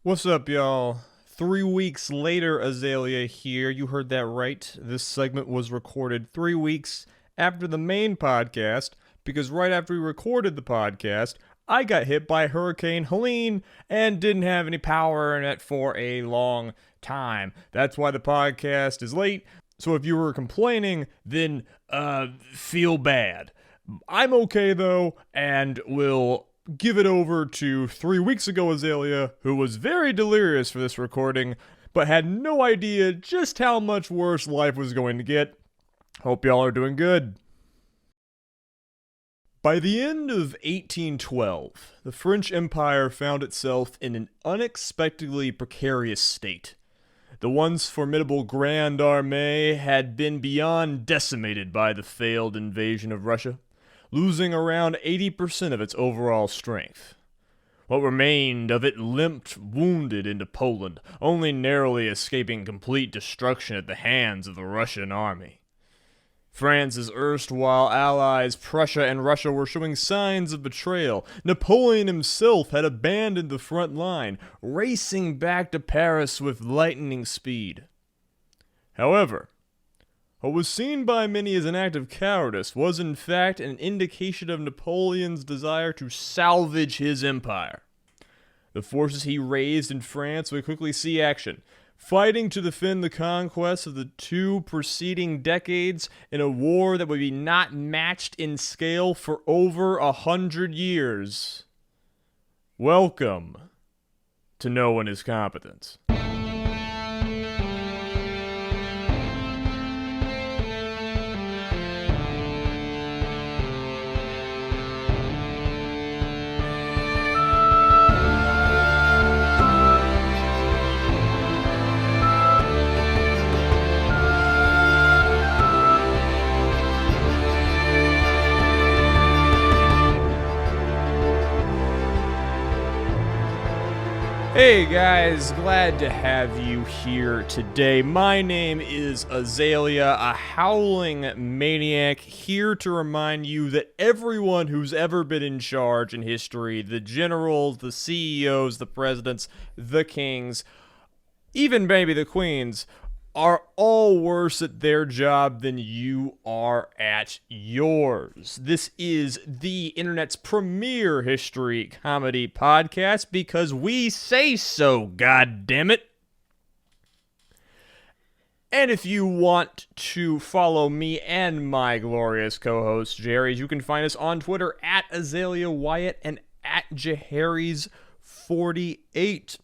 What's up, y'all? 3 weeks later, Azalea here. You heard that right. This segment was recorded 3 weeks after the main podcast, because right after we recorded the podcast, I got hit by Hurricane Helene and didn't have any power in it for a long time. That's why the podcast is late. So if you were complaining, then feel bad. I'm okay though, and will give it over to 3 weeks ago Azalea, who was very delirious for this recording, but had no idea just how much worse life was going to get. Hope y'all are doing good. By the end of 1812, the French Empire found itself in an unexpectedly precarious state. The once formidable Grande Armée had been beyond decimated by the failed invasion of Russia, losing around 80% of its overall strength. What remained of it limped wounded into Poland, only narrowly escaping complete destruction at the hands of the Russian army. France's erstwhile allies, Prussia and Russia, were showing signs of betrayal. Napoleon himself had abandoned the front line, racing back to Paris with lightning speed. However, what was seen by many as an act of cowardice was in fact an indication of Napoleon's desire to salvage his empire. The forces he raised in France would quickly see action, fighting to defend the conquests of the 2 preceding decades in a war that would be not matched in scale for over 100 years. Welcome to No One Is Competent. Hey guys, glad to have you here today. My name is Azalea, a howling maniac, here to remind you that everyone who's ever been in charge in history, the generals, the CEOs, the presidents, the kings, even maybe the queens, are all worse at their job than you are at yours. This is the internet's premier history comedy podcast because we say so, goddammit. And if you want to follow me and my glorious co-host Jerry, you can find us on Twitter at Azalea Wyatt and at Jaharys48.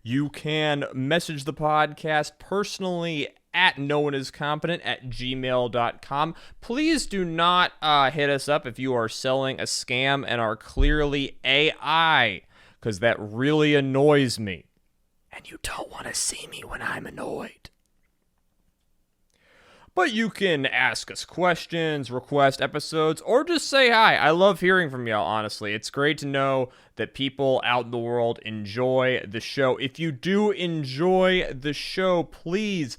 You can message the podcast personally at nooneiscompetent@gmail.com. Please do not hit us up if you are selling a scam and are clearly AI, because that really annoys me. And you don't want to see me when I'm annoyed. But you can ask us questions, request episodes, or just say hi. I love hearing from y'all, honestly. It's great to know that people out in the world enjoy the show. If you do enjoy the show, please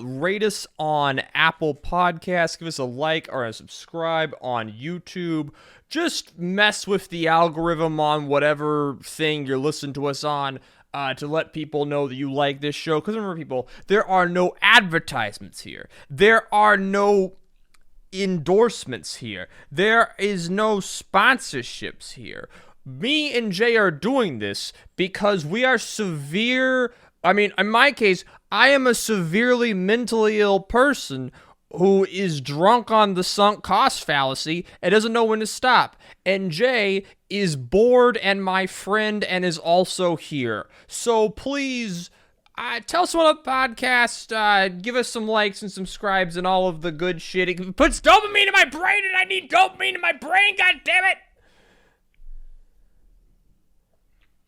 rate us on Apple Podcasts. Give us a like or a subscribe on YouTube. Just mess with the algorithm on whatever thing you're listening to us on. To let people know that you like this show. Because remember, people, there are no advertisements here. There are no endorsements here. There is no sponsorships here. Me and Jay are doing this because we are severe. I mean, in my case, I am a severely mentally ill person who is drunk on the sunk cost fallacy and doesn't know when to stop. And Jay is bored and my friend and is also here. So please, tell us about the podcast, give us some likes and subscribes and all of the good shit. It puts dopamine in my brain and I need dopamine in my brain, god damn it!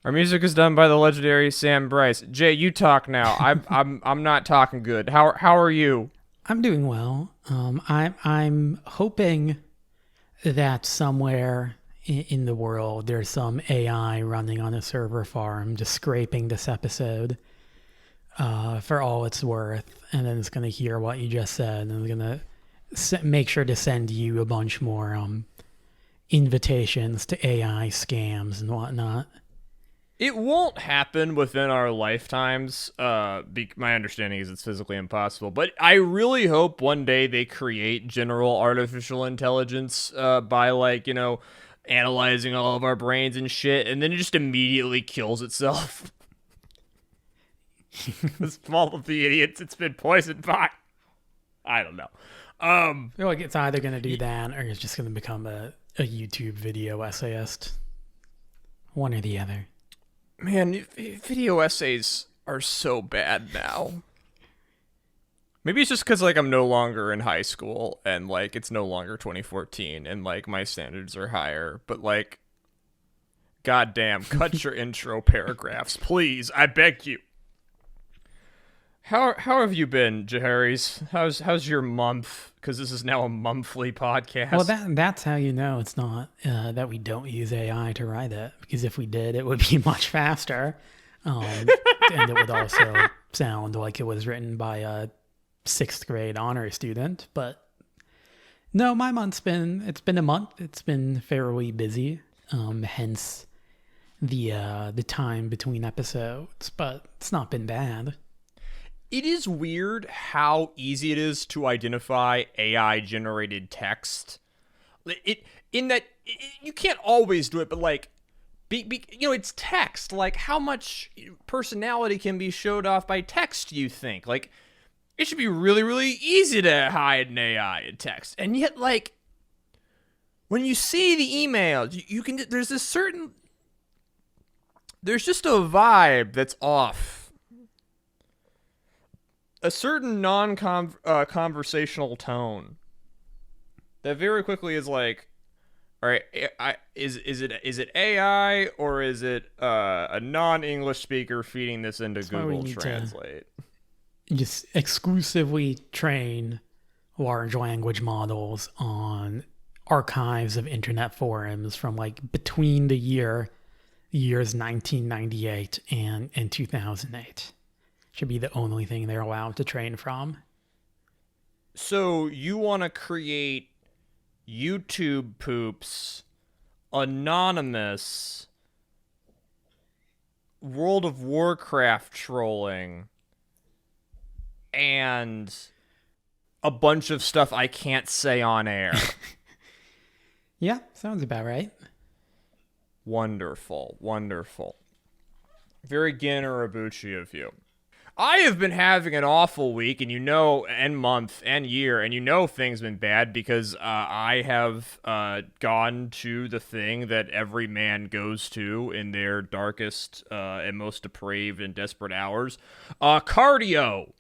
Our music is done by the legendary Sam Bryce. Jay, you talk now. I'm not talking good. How are you? I'm doing well. I'm hoping that somewhere in the world there's some AI running on a server farm just scraping this episode for all it's worth, and then it's going to hear what you just said, and it's going to make sure to send you a bunch more invitations to AI scams and whatnot. It won't happen within our lifetimes. My understanding is it's physically impossible. But I really hope one day they create general artificial intelligence by, like, you know, analyzing all of our brains and shit, and then it just immediately kills itself. Because all of the idiots it's been poisoned by. I don't know. I feel like it's either going to do that or it's just going to become a YouTube video essayist. One or the other. Man, video essays are so bad now. Maybe it's just because, like, I'm no longer in high school and, like, it's no longer 2014 and, like, my standards are higher. But, like, goddamn, cut your intro paragraphs, please. I beg you. How have you been, Jaharis? How's your month? Because this is now a monthly podcast. Well, that's how you know it's not that we don't use AI to write it. Because if we did, it would be much faster, and it would also sound like it was written by a 6th grade honor student. But no, my month's been a month. It's been fairly busy. Hence the time between episodes, but it's not been bad. It is weird how easy it is to identify AI-generated text. You can't always do it, but, like, it's text. Like, how much personality can be showed off by text, you think? Like, it should be really, really easy to hide an AI in text. And yet, like, when you see the emails, you can. There's just a vibe that's off. A certain non-conversational tone that very quickly is like, all right, is it AI or is it a non-English speaker feeding this into Google Translate? Just exclusively train large language models on archives of internet forums from, like, between the years 1998 and 2008. Should be the only thing they're allowed to train from. So you want to create YouTube poops, anonymous, World of Warcraft trolling, and a bunch of stuff I can't say on air. Yeah, sounds about right. Wonderful, wonderful. Very Ginarabuchi of you. I have been having an awful week, and month, and year, and things have been bad because I have gone to the thing that every man goes to in their darkest and most depraved and desperate hours. Cardio.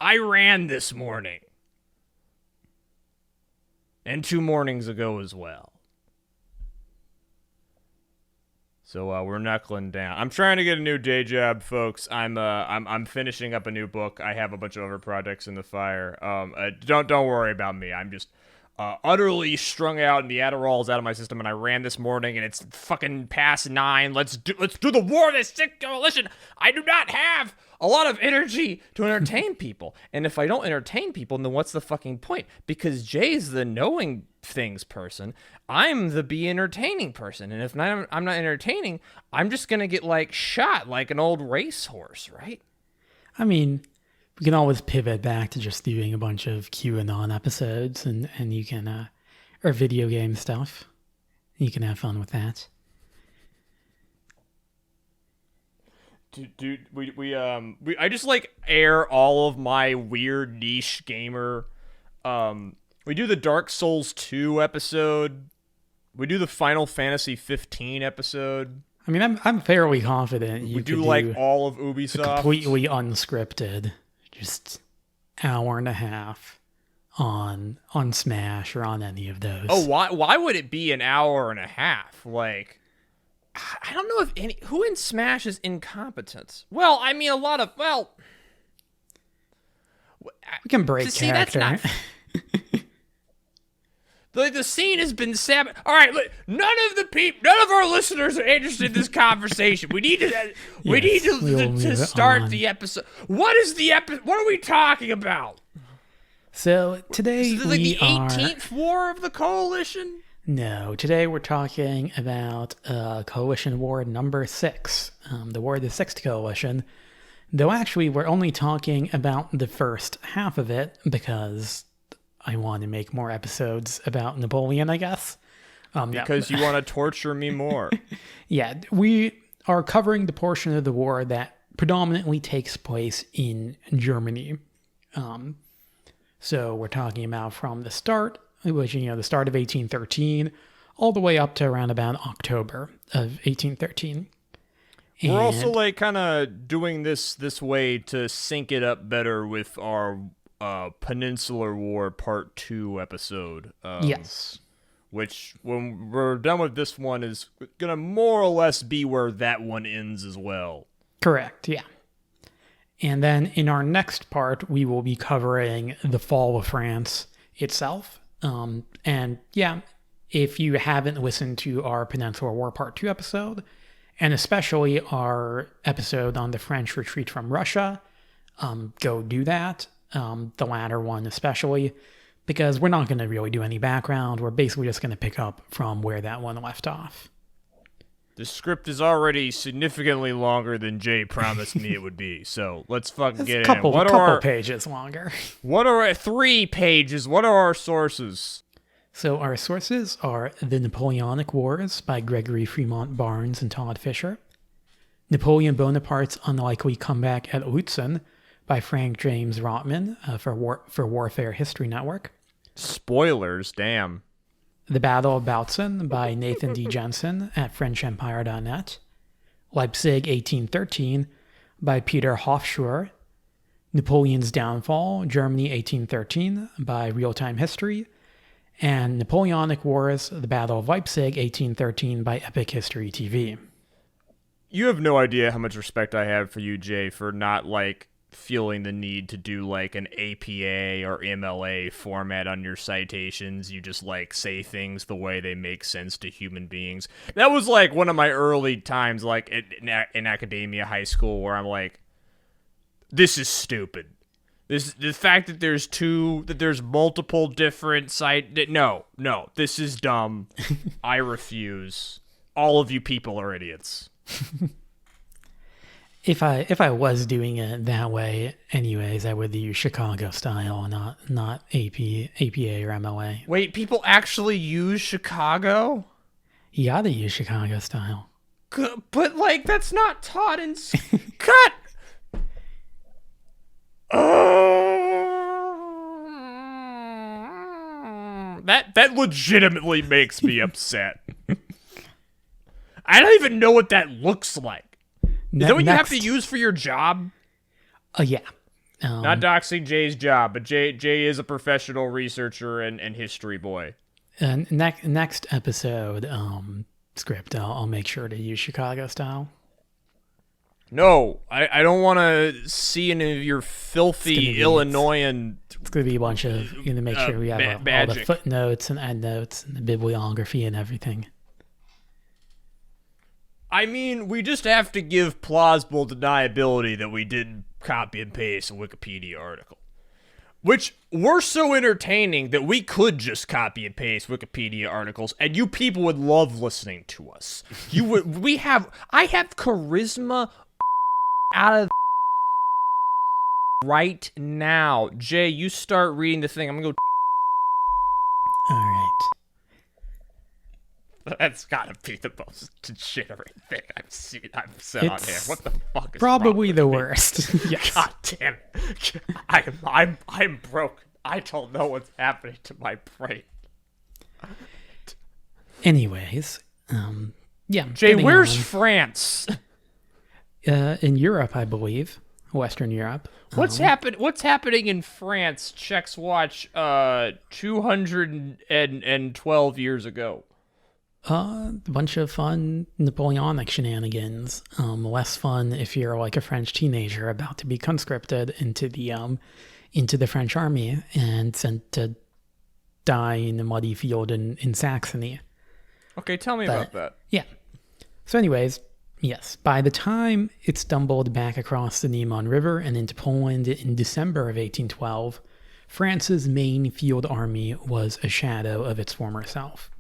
I ran this morning. And 2 mornings ago as well. So we're knuckling down. I'm trying to get a new day job, folks. I'm finishing up a new book. I have a bunch of other projects in the fire. Don't worry about me. I'm just utterly strung out, and the Adderall's out of my system. And I ran this morning, and it's fucking past 9. Let's do the war of the sick coalition. I do not have a lot of energy to entertain people, and if I don't entertain people, then what's the fucking point? Because Jay's the knowing things person. I'm the be entertaining person, and if I'm not entertaining, I'm just gonna get, like, shot like an old racehorse, right? I mean, we can always pivot back to just doing a bunch of QAnon episodes, and you can or video game stuff. You can have fun with that. Dude, I just, like, air all of my weird niche gamer. We do the Dark Souls 2 episode. We do the Final Fantasy 15 episode. I mean, I'm fairly confident you we could do, like, all of Ubisoft. Completely unscripted, just hour and a half on Smash or on any of those. Oh, why would it be an hour and a half? Like, I don't know if who in Smash is incompetent. Well, I mean, we can break character. That's not. The scene has been sabotaged. All right, look, none of our listeners are interested in this conversation. We need to start the episode. What is the episode? What are we talking about? So today is it, like, the 18th war of the coalition? No, today we're talking about Coalition War number 6, the War of the Sixth Coalition. Though actually, we're only talking about the first half of it because I want to make more episodes about Napoleon, I guess. Because you want to torture me more. Yeah, we are covering the portion of the war that predominantly takes place in Germany. So we're talking about from the start, which, the start of 1813, all the way up to around about October of 1813. We're also kind of doing this way to sync it up better with our Peninsular War Part 2 episode. Yes. Which, when we're done with this one, is going to more or less be where that one ends as well. Correct, yeah. And then in our next part, we will be covering the fall of France itself. And yeah, if you haven't listened to our Peninsular War Part 2 episode, and especially our episode on the French retreat from Russia, go do that. The latter one especially, because we're not going to really do any background. We're basically just going to pick up from where that one left off. The script is already significantly longer than Jay promised me it would be, so let's fucking get in. Couple pages longer. What are 3 pages? What are our sources? So our sources are The Napoleonic Wars by Gregory-Fremont Barnes and Todd Fisher, Napoleon Bonaparte's Unlikely Comeback at Lutzen by Frank James Rottman for Warfare History Network. Spoilers, damn. The Battle of Bautzen by Nathan D. Jensen at FrenchEmpire.net. Leipzig 1813 by Peter Hofschroer. Napoleon's Downfall, Germany 1813 by Real Time History. And Napoleonic Wars, The Battle of Leipzig 1813 by Epic History TV. You have no idea how much respect I have for you, Jay, for not, feeling the need to do an APA or MLA format on your citations. You just say things the way they make sense to human beings. That was one of my early times in academia, high school, where I'm this is stupid. The fact that there's multiple different no, this is dumb. I refuse. All of you people are idiots. If I was doing it that way, anyways, I would use Chicago style, not APA or MLA. Wait, people actually use Chicago? You gotta use Chicago style. But that's not taught in cut. That legitimately makes me upset. I don't even know what that looks like. Is that what you have to use for your job? Yeah. Not doxing Jay's job, but Jay is a professional researcher and history boy. And next episode script, I'll make sure to use Chicago style. No, I don't want to see any of your filthy Illinoisan. It's going to be a bunch of, make sure we have all the footnotes and endnotes and the bibliography and everything. I mean, we just have to give plausible deniability that we didn't copy and paste a Wikipedia article. Which were so entertaining that we could just copy and paste Wikipedia articles, and you people would love listening to us. I have charisma out of right now. Jay, you start reading the thing. I'm gonna go. All right. That's gotta be the most degenerate thing I've said on here. What the fuck is probably wrong the with me? worst. Yes. God damn it. I'm broken. I don't know what's happening to my brain. Anyways, yeah. Jay, where's France? In Europe, I believe. Western Europe. What's happening in France? Czechs watch 212 years ago. A bunch of fun Napoleonic shenanigans. Less fun if you're a French teenager about to be conscripted into the French army and sent to die in a muddy field in Saxony. Okay, tell me about that. Yeah. So anyways, yes, by the time it stumbled back across the Niemen River and into Poland in December of 1812, France's main field army was a shadow of its former self.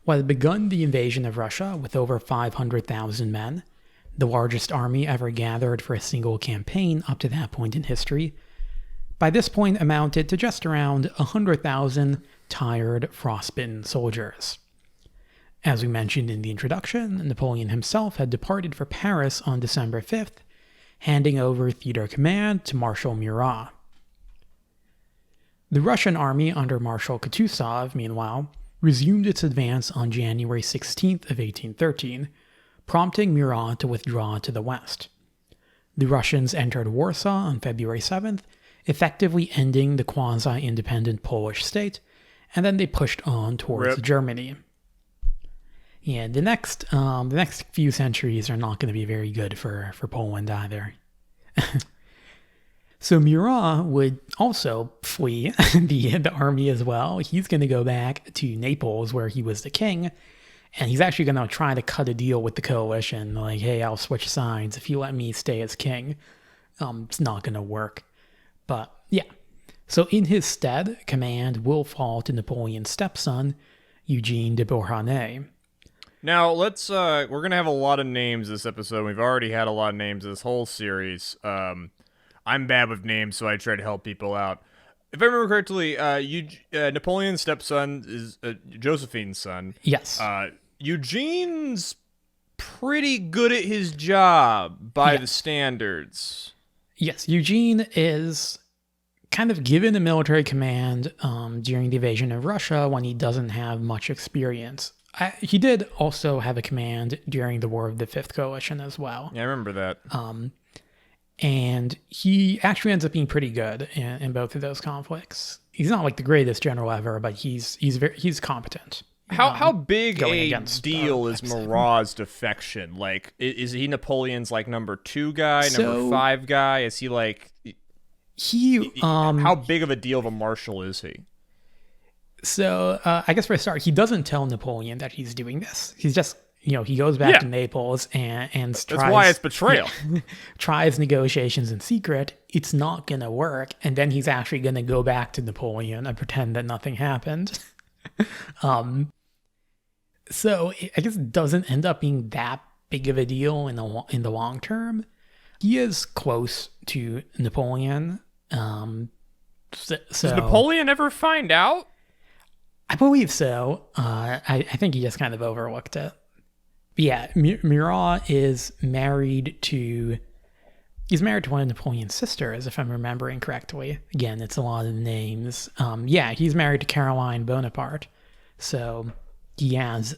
While it begun the invasion of Russia with over 500,000 men, the largest army ever gathered for a single campaign up to that point in history, by this point amounted to just around 100,000 tired, frostbitten soldiers. As we mentioned in the introduction, Napoleon himself had departed for Paris on December 5th, handing over theater command to Marshal Murat. The Russian army under Marshal Kutuzov, meanwhile, resumed its advance on January 16th of 1813, prompting Murat to withdraw to the west. The Russians entered Warsaw on February 7th, effectively ending the quasi-independent Polish state, and then they pushed on towards Germany. Yeah, the next few centuries are not going to be very good for Poland either. So Murat would also flee the army as well. He's going to go back to Naples, where he was the king, and he's actually going to try to cut a deal with the coalition, like, hey, I'll switch sides if you let me stay as king. It's not going to work. But yeah, so in his stead, command will fall to Napoleon's stepson, Eugene de Beauharnais. Now, we're going to have a lot of names this episode. We've already had a lot of names this whole series. I'm bad with names, so I try to help people out. If I remember correctly, Napoleon's stepson is Josephine's son. Yes. Eugene's pretty good at his job by the standards. Yes, Eugene is kind of given a military command during the invasion of Russia when he doesn't have much experience. He did also have a command during the War of the Fifth Coalition as well. Yeah, I remember that. And he actually ends up being pretty good in both of those conflicts. He's not like the greatest general ever, but he's competent. How big a deal is Murat's defection? Like, is he Napoleon's like number 2 guy, number 5 guy? Is he like how big of a deal of a marshal is he? So I guess for a start, he doesn't tell Napoleon that he's doing this. He's just, he goes back to Naples and that's why it's betrayal. Tries negotiations in secret. It's not going to work. And then he's actually going to go back to Napoleon and pretend that nothing happened. So I guess it doesn't end up being that big of a deal in the long term. He is close to Napoleon. Does Napoleon ever find out? I believe so. I think he just kind of overlooked it. But yeah, Murat is married to one of Napoleon's sisters, if I'm remembering correctly. Again, it's a lot of names. He's married to Caroline Bonaparte. So he has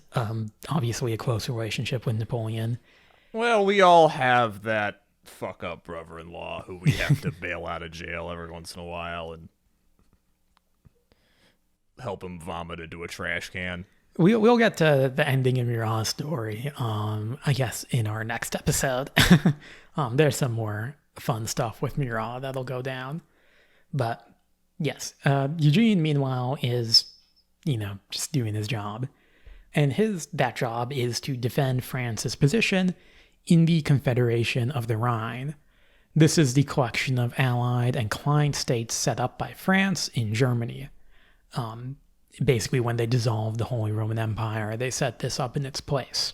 obviously a close relationship with Napoleon. Well, we all have that fuck-up brother-in-law who we have to bail out of jail every once in a while and help him vomit into a trash can. We'll get to the ending of Murat's story, I guess, in our next episode. There's some more fun stuff with Murat that'll go down. But yes, Eugene, meanwhile, is, just doing his job. And that job is to defend France's position in the Confederation of the Rhine. This is the collection of allied and client states set up by France in Germany. Basically, when they dissolved the Holy Roman Empire, they set this up in its place.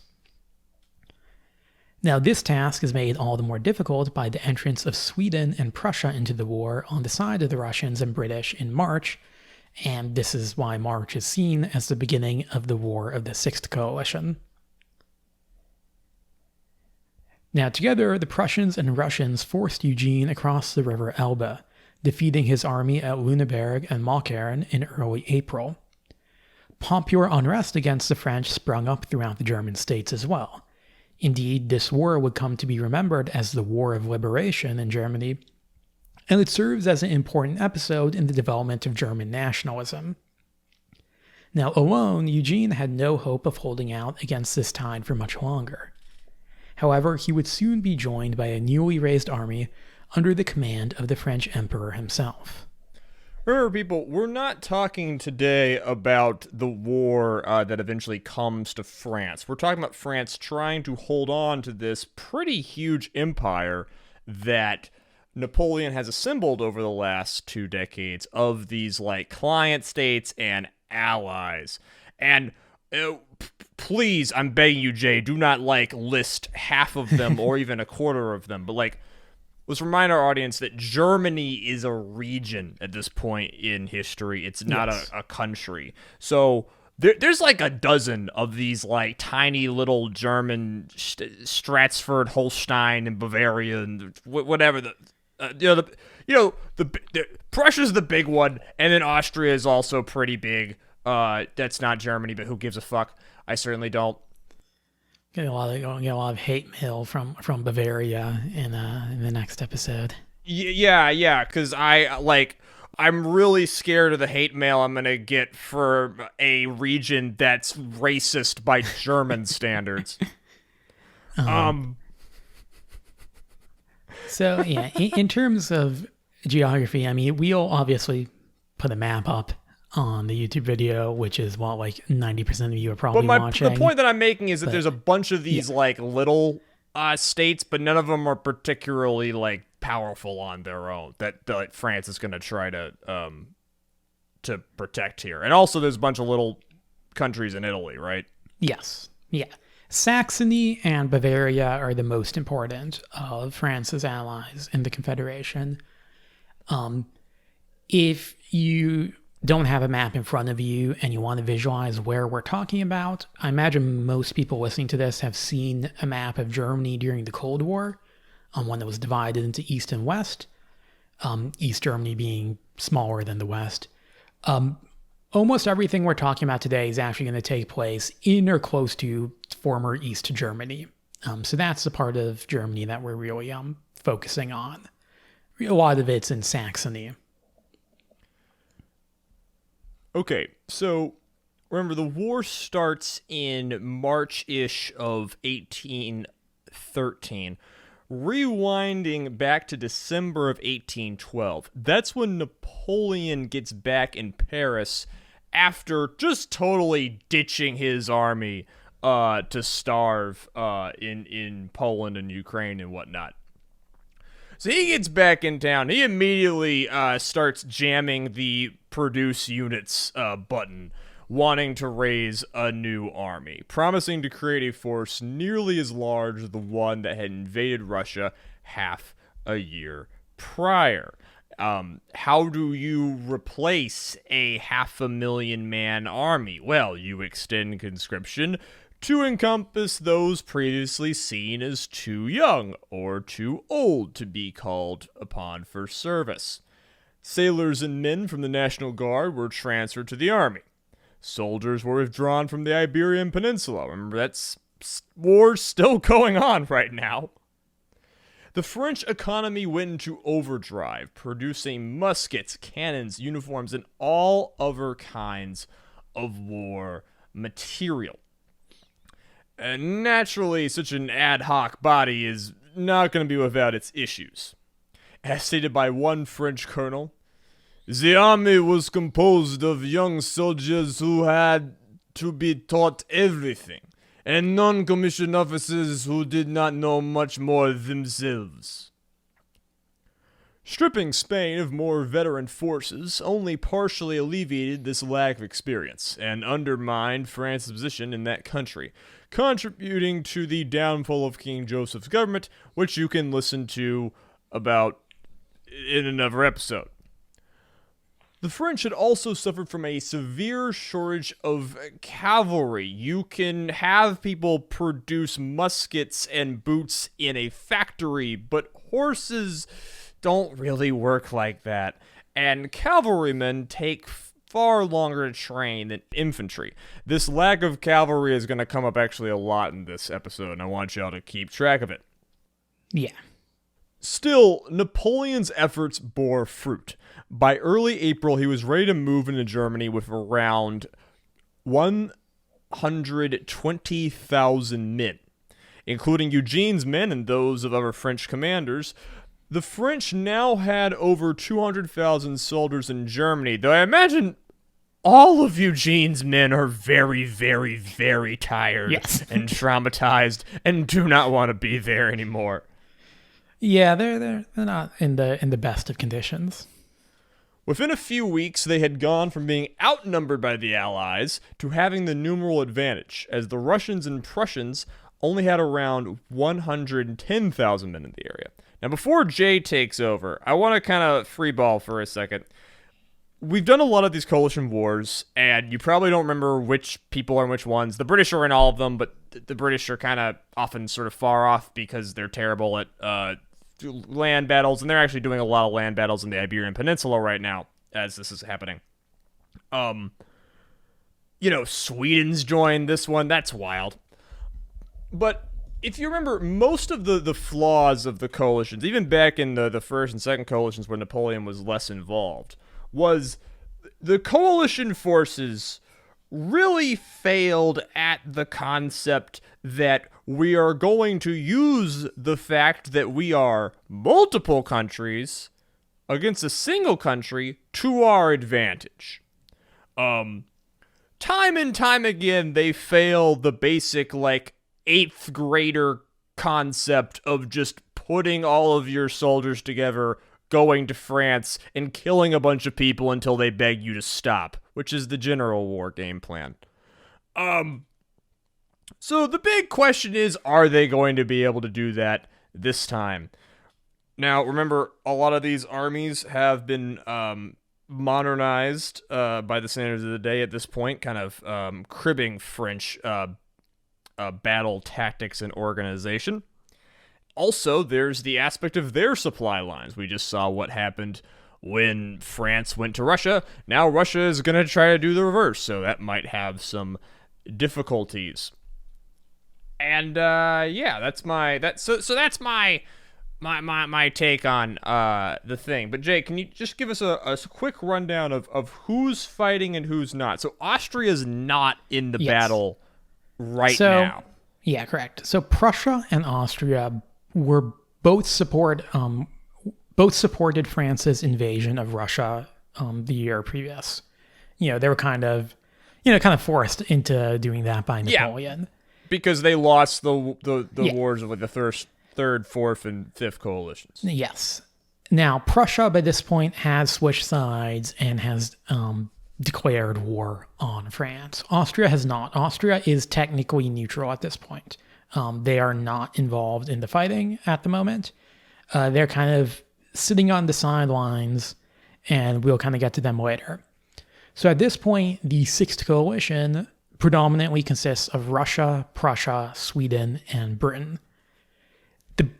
Now, this task is made all the more difficult by the entrance of Sweden and Prussia into the war on the side of the Russians and British in March, and this is why March is seen as the beginning of the War of the Sixth Coalition. Now, together, the Prussians and Russians forced Eugene across the river Elbe, defeating his army at Lüneburg and Mockern in early April. Popular unrest against the French sprung up throughout the German states as well. Indeed, this war would come to be remembered as the War of Liberation in Germany, and it serves as an important episode in the development of German nationalism. Now, alone, Eugene had no hope of holding out against this tide for much longer. However, he would soon be joined by a newly raised army under the command of the French Emperor himself. Remember, people, we're not talking today about the war that eventually comes to France. We're talking about France trying to hold on to this pretty huge empire that Napoleon has assembled over the last 2 decades of these, client states and allies. And please, I'm begging you, Jay, do not list half of them or even a quarter of them. But let's remind our audience that Germany is a region at this point in history. It's not a country. So there's a dozen of these tiny little German Stratford, Holstein, and Bavaria, and whatever Prussia's the big one, and then Austria is also pretty big. That's not Germany, but who gives a fuck? I certainly don't. Get a lot of hate mail from Bavaria in the next episode. Yeah, because I'm really scared of the hate mail I'm gonna get for a region that's racist by German standards. So yeah, in terms of geography, I mean, we'll obviously put a map up on the YouTube video, which is what 90% of you are probably watching. The point that I'm making is that there's a bunch of these little states, but none of them are particularly powerful on their own that France is going to try to protect here. And also there's a bunch of little countries in Italy, right? Yes. Yeah. Saxony and Bavaria are the most important of France's allies in the Confederation. If you don't have a map in front of you and you want to visualize where we're talking about, I imagine most people listening to this have seen a map of Germany during the Cold War, one that was divided into East and West, East Germany being smaller than the West. Almost everything we're talking about today is actually going to take place in or close to former East Germany. So that's the part of Germany that we're really focusing on. A lot of it's in Saxony. Okay, so remember the war starts in March-ish of 1813. Rewinding back to December of 1812, that's when Napoleon gets back in Paris after just totally ditching his army to starve in Poland and Ukraine and whatnot. So he gets back in town. He immediately starts jamming the produce units button, wanting to raise a new army, promising to create a force nearly as large as the one that had invaded Russia half a year prior. How do you replace a 500,000 man army? Well, you extend conscription to encompass those previously seen as too young or too old to be called upon for service. Sailors and men from the National Guard were transferred to the army. Soldiers were withdrawn from the Iberian Peninsula. Remember, that's war's still going on right now. The French economy went into overdrive, producing muskets, cannons, uniforms, and all other kinds of war material. And naturally, such an ad hoc body is not going to be without its issues. As stated by one French colonel, the army was composed of young soldiers who had to be taught everything, and non-commissioned officers who did not know much more themselves. Stripping Spain of more veteran forces only partially alleviated this lack of experience, and undermined France's position in that country, contributing to the downfall of King Joseph's government, which you can listen to about in another episode. The French had also suffered from a severe shortage of cavalry. You can have people produce muskets and boots in a factory, but horses don't really work like that. And cavalrymen take far longer to train than infantry. This lack of cavalry is going to come up actually a lot in this episode, and I want y'all to keep track of it. Yeah. Still, Napoleon's efforts bore fruit. By early April, he was ready to move into Germany with around 120,000 men, including Eugene's men and those of other French commanders. The French now had over 200,000 soldiers in Germany, though I imagine all of Eugene's men are very, very, very tired and traumatized and do not want to be there anymore. Yeah, they're not in the best of conditions. Within a few weeks, they had gone from being outnumbered by the Allies to having the numeral advantage, as the Russians and Prussians only had around 110,000 men in the area. Now, before Jay takes over, I want to kind of freeball for a second. We've done a lot of these coalition wars, and you probably don't remember which people are in which ones. The British are in all of them, but the British are kind of often sort of far off because they're terrible at land battles, and they're actually doing a lot of land battles in the Iberian Peninsula right now as this is happening. Sweden's joined this one. That's wild. But if you remember, most of the flaws of the coalitions, even back in the first and second coalitions where Napoleon was less involved, was the coalition forces really failed at the concept that we are going to use the fact that we are multiple countries against a single country to our advantage. Time and time again, they fail the basic, 8th grader concept of just putting all of your soldiers together, going to France, and killing a bunch of people until they beg you to stop, which is the general war game plan. So the big question is, are they going to be able to do that this time? Now, remember, a lot of these armies have been modernized by the standards of the day at this point, kind of cribbing French battle tactics and organization. Also, there's the aspect of their supply lines. We just saw what happened when France went to Russia. Now Russia is going to try to do the reverse, so that might have some difficulties. And that's my take on the thing. But Jay, can you just give us a quick rundown of who's fighting and who's not? So Austria's not in the battle now. Yeah, correct. So Prussia and Austria were both supported France's invasion of Russia the year previous. They were kind of forced into doing that by Napoleon. Yeah, because they lost the wars of the third, fourth, and fifth coalitions. Yes. Now, Prussia by this point has switched sides and has declared war on France. Austria has not. Austria is technically neutral at this point. They are not involved in the fighting at the moment. They're kind of sitting on the sidelines, and we'll kind of get to them later. So at this point, the Sixth Coalition predominantly consists of Russia, Prussia, Sweden, and Britain.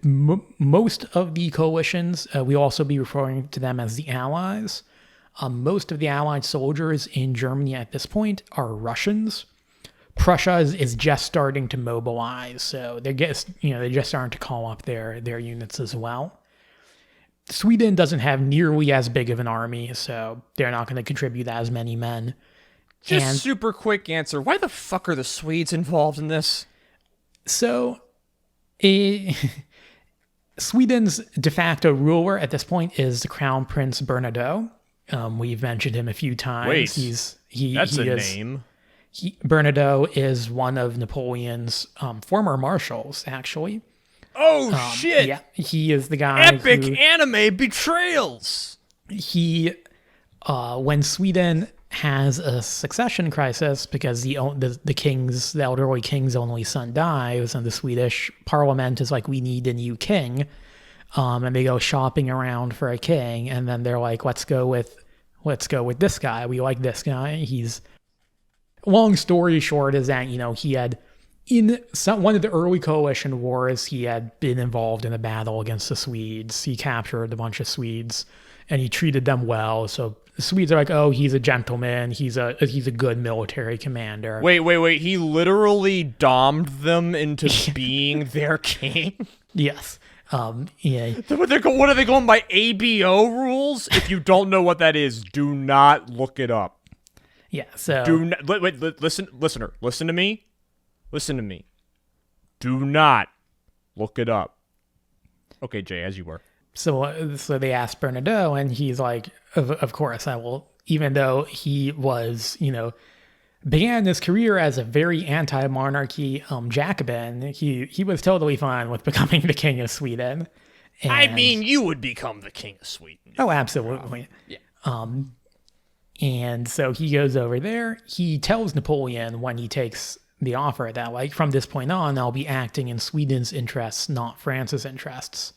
Most of the coalitions, we'll also be referring to them as the Allies. Most of the Allied soldiers in Germany at this point are Russians. Prussia is just starting to mobilize, so they're just starting to call up their units as well. Sweden doesn't have nearly as big of an army, so they're not going to contribute as many men. Super quick answer. Why the fuck are the Swedes involved in this? So, Sweden's de facto ruler at this point is the Crown Prince Bernadotte. We've mentioned him a few times. Wait, that's a name. Bernadotte is one of Napoleon's former marshals, actually. Oh, shit! Yeah, he is the guy. Epic anime betrayals! When Sweden has a succession crisis because the elderly king's only son dies, and the Swedish parliament is like, we need a new king, and they go shopping around for a king, and then they're like, let's go with this guy. We like this guy. Long story short is that, he had, in one of the early coalition wars, he had been involved in a battle against the Swedes. He captured a bunch of Swedes, and he treated them well. So the Swedes are like, oh, he's a gentleman. He's a good military commander. Wait. He literally domed them into being their king? Yes. Yeah. What are they going by, ABO rules? If you don't know what that is, do not look it up. Yeah, so... Listener, listen to me. Listen to me. Do not look it up. Okay, Jay, as you were. So they asked Bernadotte, and he's like, of course I will, even though he was, began his career as a very anti-monarchy Jacobin, he was totally fine with becoming the king of Sweden. And you would become the king of Sweden. Oh, absolutely. Yeah. And so he goes over there. He tells Napoleon when he takes the offer that, like, from this point on, I'll be acting in Sweden's interests, not France's interests.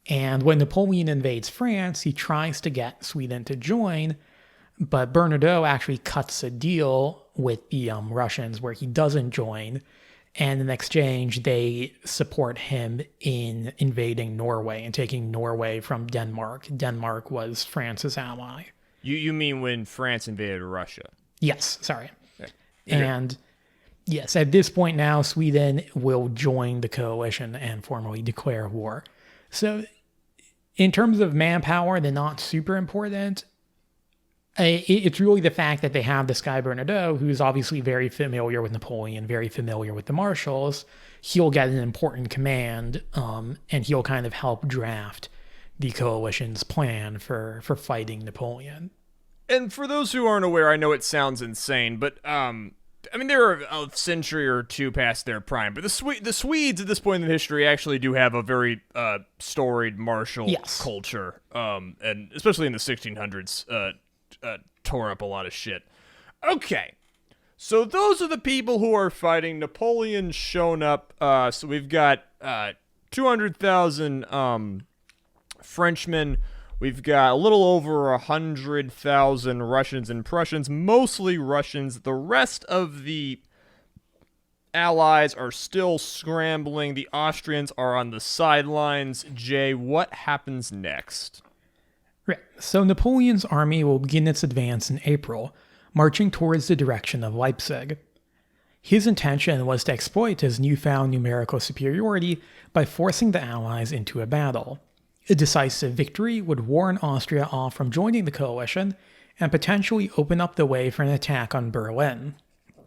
And when Napoleon invades France, he tries to get Sweden to join, but Bernadotte actually cuts a deal with the Russians where he doesn't join. And in exchange, they support him in invading Norway and taking Norway from Denmark. Denmark was France's ally. You mean when France invaded Russia? Yes, sorry. Okay. And yes, at this point now, Sweden will join the coalition and formally declare war. So in terms of manpower, they're not super important. It's really the fact that they have this guy Bernadotte, who's obviously very familiar with Napoleon, very familiar with the marshals. He'll get an important command, and he'll kind of help draft the coalition's plan for fighting Napoleon. And for those who aren't aware, I know it sounds insane, but I mean, they're a century or two past their prime. But the Swedes at this point in history actually do have a very storied martial culture, and especially in the 1600s, tore up a lot of shit. Okay, so those are the people who are fighting. Napoleon's shown up. So we've got 200,000 Frenchmen. We've got a little over 100,000 Russians and Prussians, mostly Russians. The rest of the allies are still scrambling. The Austrians are on the sidelines. Jay, what happens next? Right. So Napoleon's army will begin its advance in April, marching towards the direction of Leipzig. His intention was to exploit his newfound numerical superiority by forcing the Allies into a battle. A decisive victory would warn Austria off from joining the coalition and potentially open up the way for an attack on Berlin.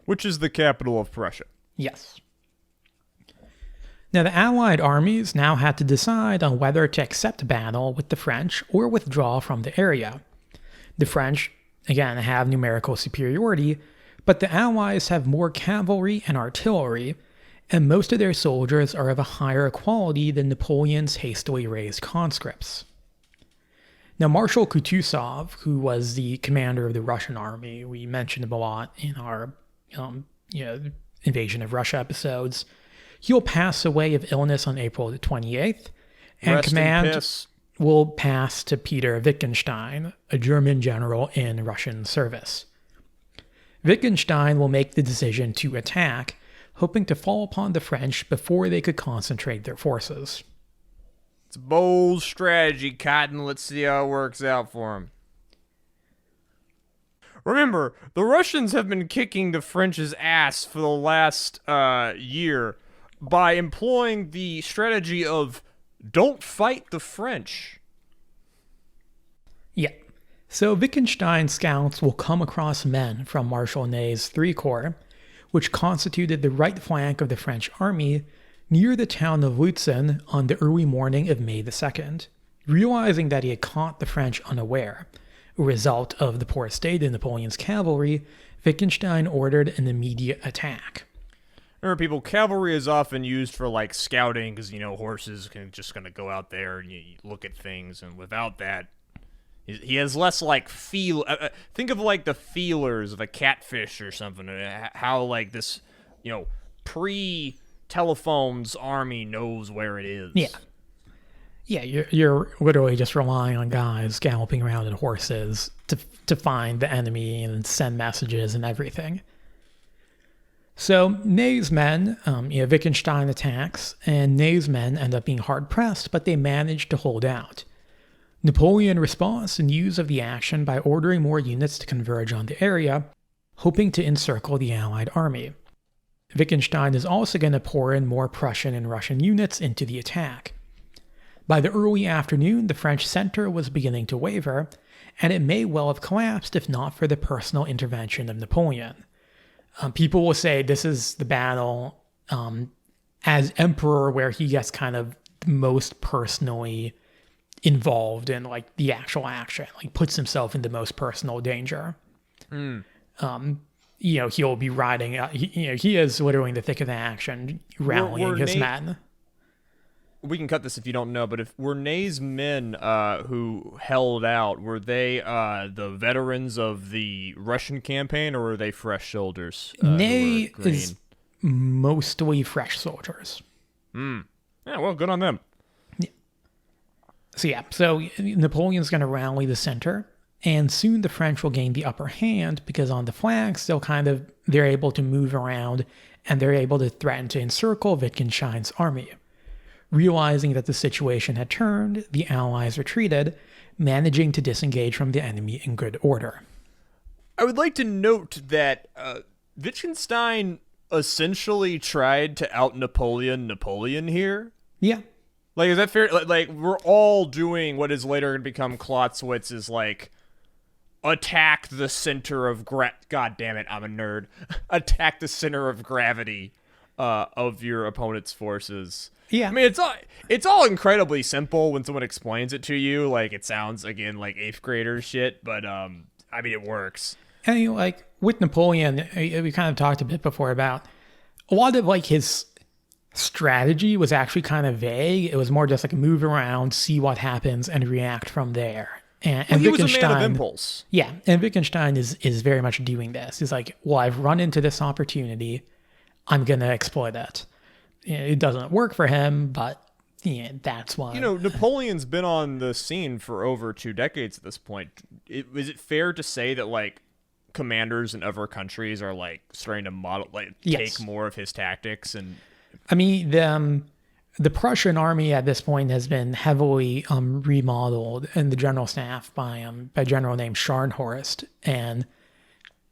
Which is the capital of Prussia. Yes. Now, the Allied armies now had to decide on whether to accept battle with the French or withdraw from the area. The French, again, have numerical superiority, but the Allies have more cavalry and artillery, and most of their soldiers are of a higher quality than Napoleon's hastily raised conscripts. Now, Marshal Kutuzov, who was the commander of the Russian army, we mentioned him a lot in our Invasion of Russia episodes, he'll pass away of illness on April the 28th, and command will pass to Peter Wittgenstein, a German general in Russian service. Wittgenstein will make the decision to attack, hoping to fall upon the French before they could concentrate their forces. It's a bold strategy, Cotton. Let's see how it works out for him. Remember, the Russians have been kicking the French's ass for the last year by employing the strategy of don't fight the French. Yeah. So Wittgenstein scouts will come across men from Marshal Ney's III Corps, which constituted the right flank of the French army, near the town of Lutzen on the early morning of May the 2nd. Realizing that he had caught the French unaware, a result of the poor state of Napoleon's cavalry, Wittgenstein ordered an immediate attack. Remember, people, cavalry is often used for, like, scouting, because, horses can just going to go out there and you look at things, and without that, he has less, like, feel. Think of, like, the feelers of a catfish or something. How, like, this, pre-telephones army knows where it is. Yeah. Yeah, you're literally just relying on guys galloping around on horses to find the enemy and send messages and everything. So Ney's men, Wittgenstein attacks, and Ney's men end up being hard-pressed, but they manage to hold out. Napoleon responds to news of the action by ordering more units to converge on the area, hoping to encircle the Allied army. Wittgenstein is also going to pour in more Prussian and Russian units into the attack. By the early afternoon, the French center was beginning to waver, and it may well have collapsed if not for the personal intervention of Napoleon. People will say this is the battle as emperor where he gets kind of most personally involved in, like, the actual action, like puts himself in the most personal danger. He'll be riding, he is literally in the thick of the action, rallying his men. we can cut this if you don't know, but if were Ney's men who held out, were they the veterans of the Russian campaign, or were they fresh soldiers? Ney is mostly fresh soldiers. Yeah, well, good on them. So Napoleon's going to rally the center, and soon the French will gain the upper hand because on the flanks they're able to move around, and they're able to threaten to encircle Wittgenstein's army. Realizing that the situation had turned, the Allies retreated, managing to disengage from the enemy in good order. I would like to note that Wittgenstein essentially tried to out Napoleon here. Yeah. Like, is that fair? Like, we're all doing what is later going to become Clausewitz's, like, attack the center of God damn it, I'm a nerd. Attack the center of gravity of your opponent's forces. Yeah. I mean, it's all incredibly simple when someone explains it to you. Like, it sounds, again, like 8th grader shit, but, I mean, it works. And, like, with Napoleon, we kind of talked a bit before about a lot of, like, his strategy was actually kind of vague. It was more just like move around, see what happens, and react from there. And he was a man of impulse. Yeah, and Wittgenstein is very much doing this. He's like, well, I've run into this opportunity. I'm going to exploit it. It doesn't work for him, but that's why. Napoleon's been on the scene for over 2 decades at this point. Is it fair to say that, like, commanders in other countries are, like, starting to model, like, yes, take more of his tactics? And I mean, the Prussian army at this point has been heavily remodeled in the general staff by a general named Scharnhorst, and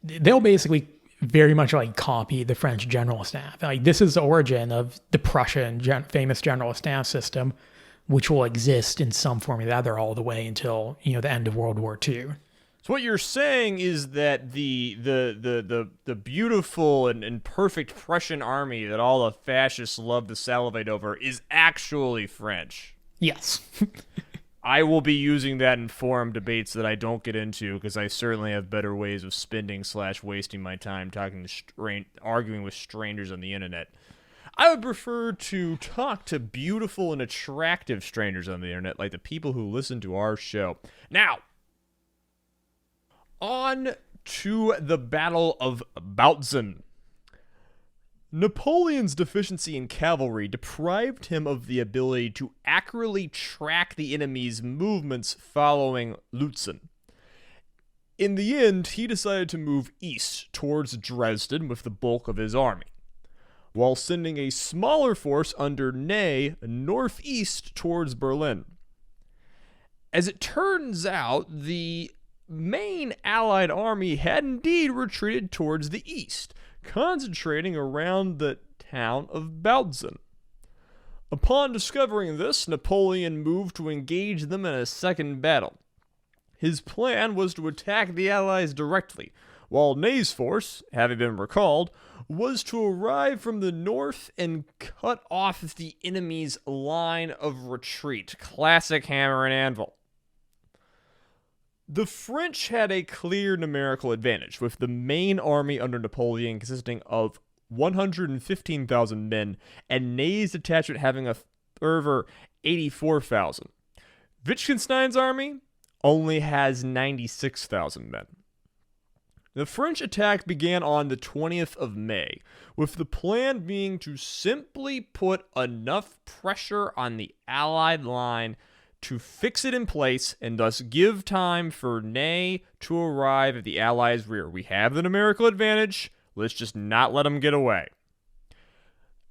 they'll basically very much like copy the French general staff. Like, this is the origin of the Prussian famous general staff system, which will exist in some form or other all the way until the end of World War II. So what you're saying is that the beautiful and perfect Prussian army that all the fascists love to salivate over is actually French. Yes. I will be using that in forum debates that I don't get into because I certainly have better ways of spending/wasting my time arguing with strangers on the internet. I would prefer to talk to beautiful and attractive strangers on the internet, like the people who listen to our show. Now, on to the Battle of Bautzen. Napoleon's deficiency in cavalry deprived him of the ability to accurately track the enemy's movements following Lutzen. In the end, he decided to move east towards Dresden with the bulk of his army, while sending a smaller force under Ney northeast towards Berlin. As it turns out, the main Allied army had indeed retreated towards the east, concentrating around the town of Bautzen. Upon discovering this, Napoleon moved to engage them in a second battle. His plan was to attack the Allies directly, while Ney's force, having been recalled, was to arrive from the north and cut off the enemy's line of retreat. Classic hammer and anvil. The French had a clear numerical advantage, with the main army under Napoleon consisting of 115,000 men, and Ney's detachment having a further 84,000. Wittgenstein's army only has 96,000 men. The French attack began on the 20th of May, with the plan being to simply put enough pressure on the Allied line to fix it in place and thus give time for Ney to arrive at the Allies' rear. We have the numerical advantage. Let's just not let them get away.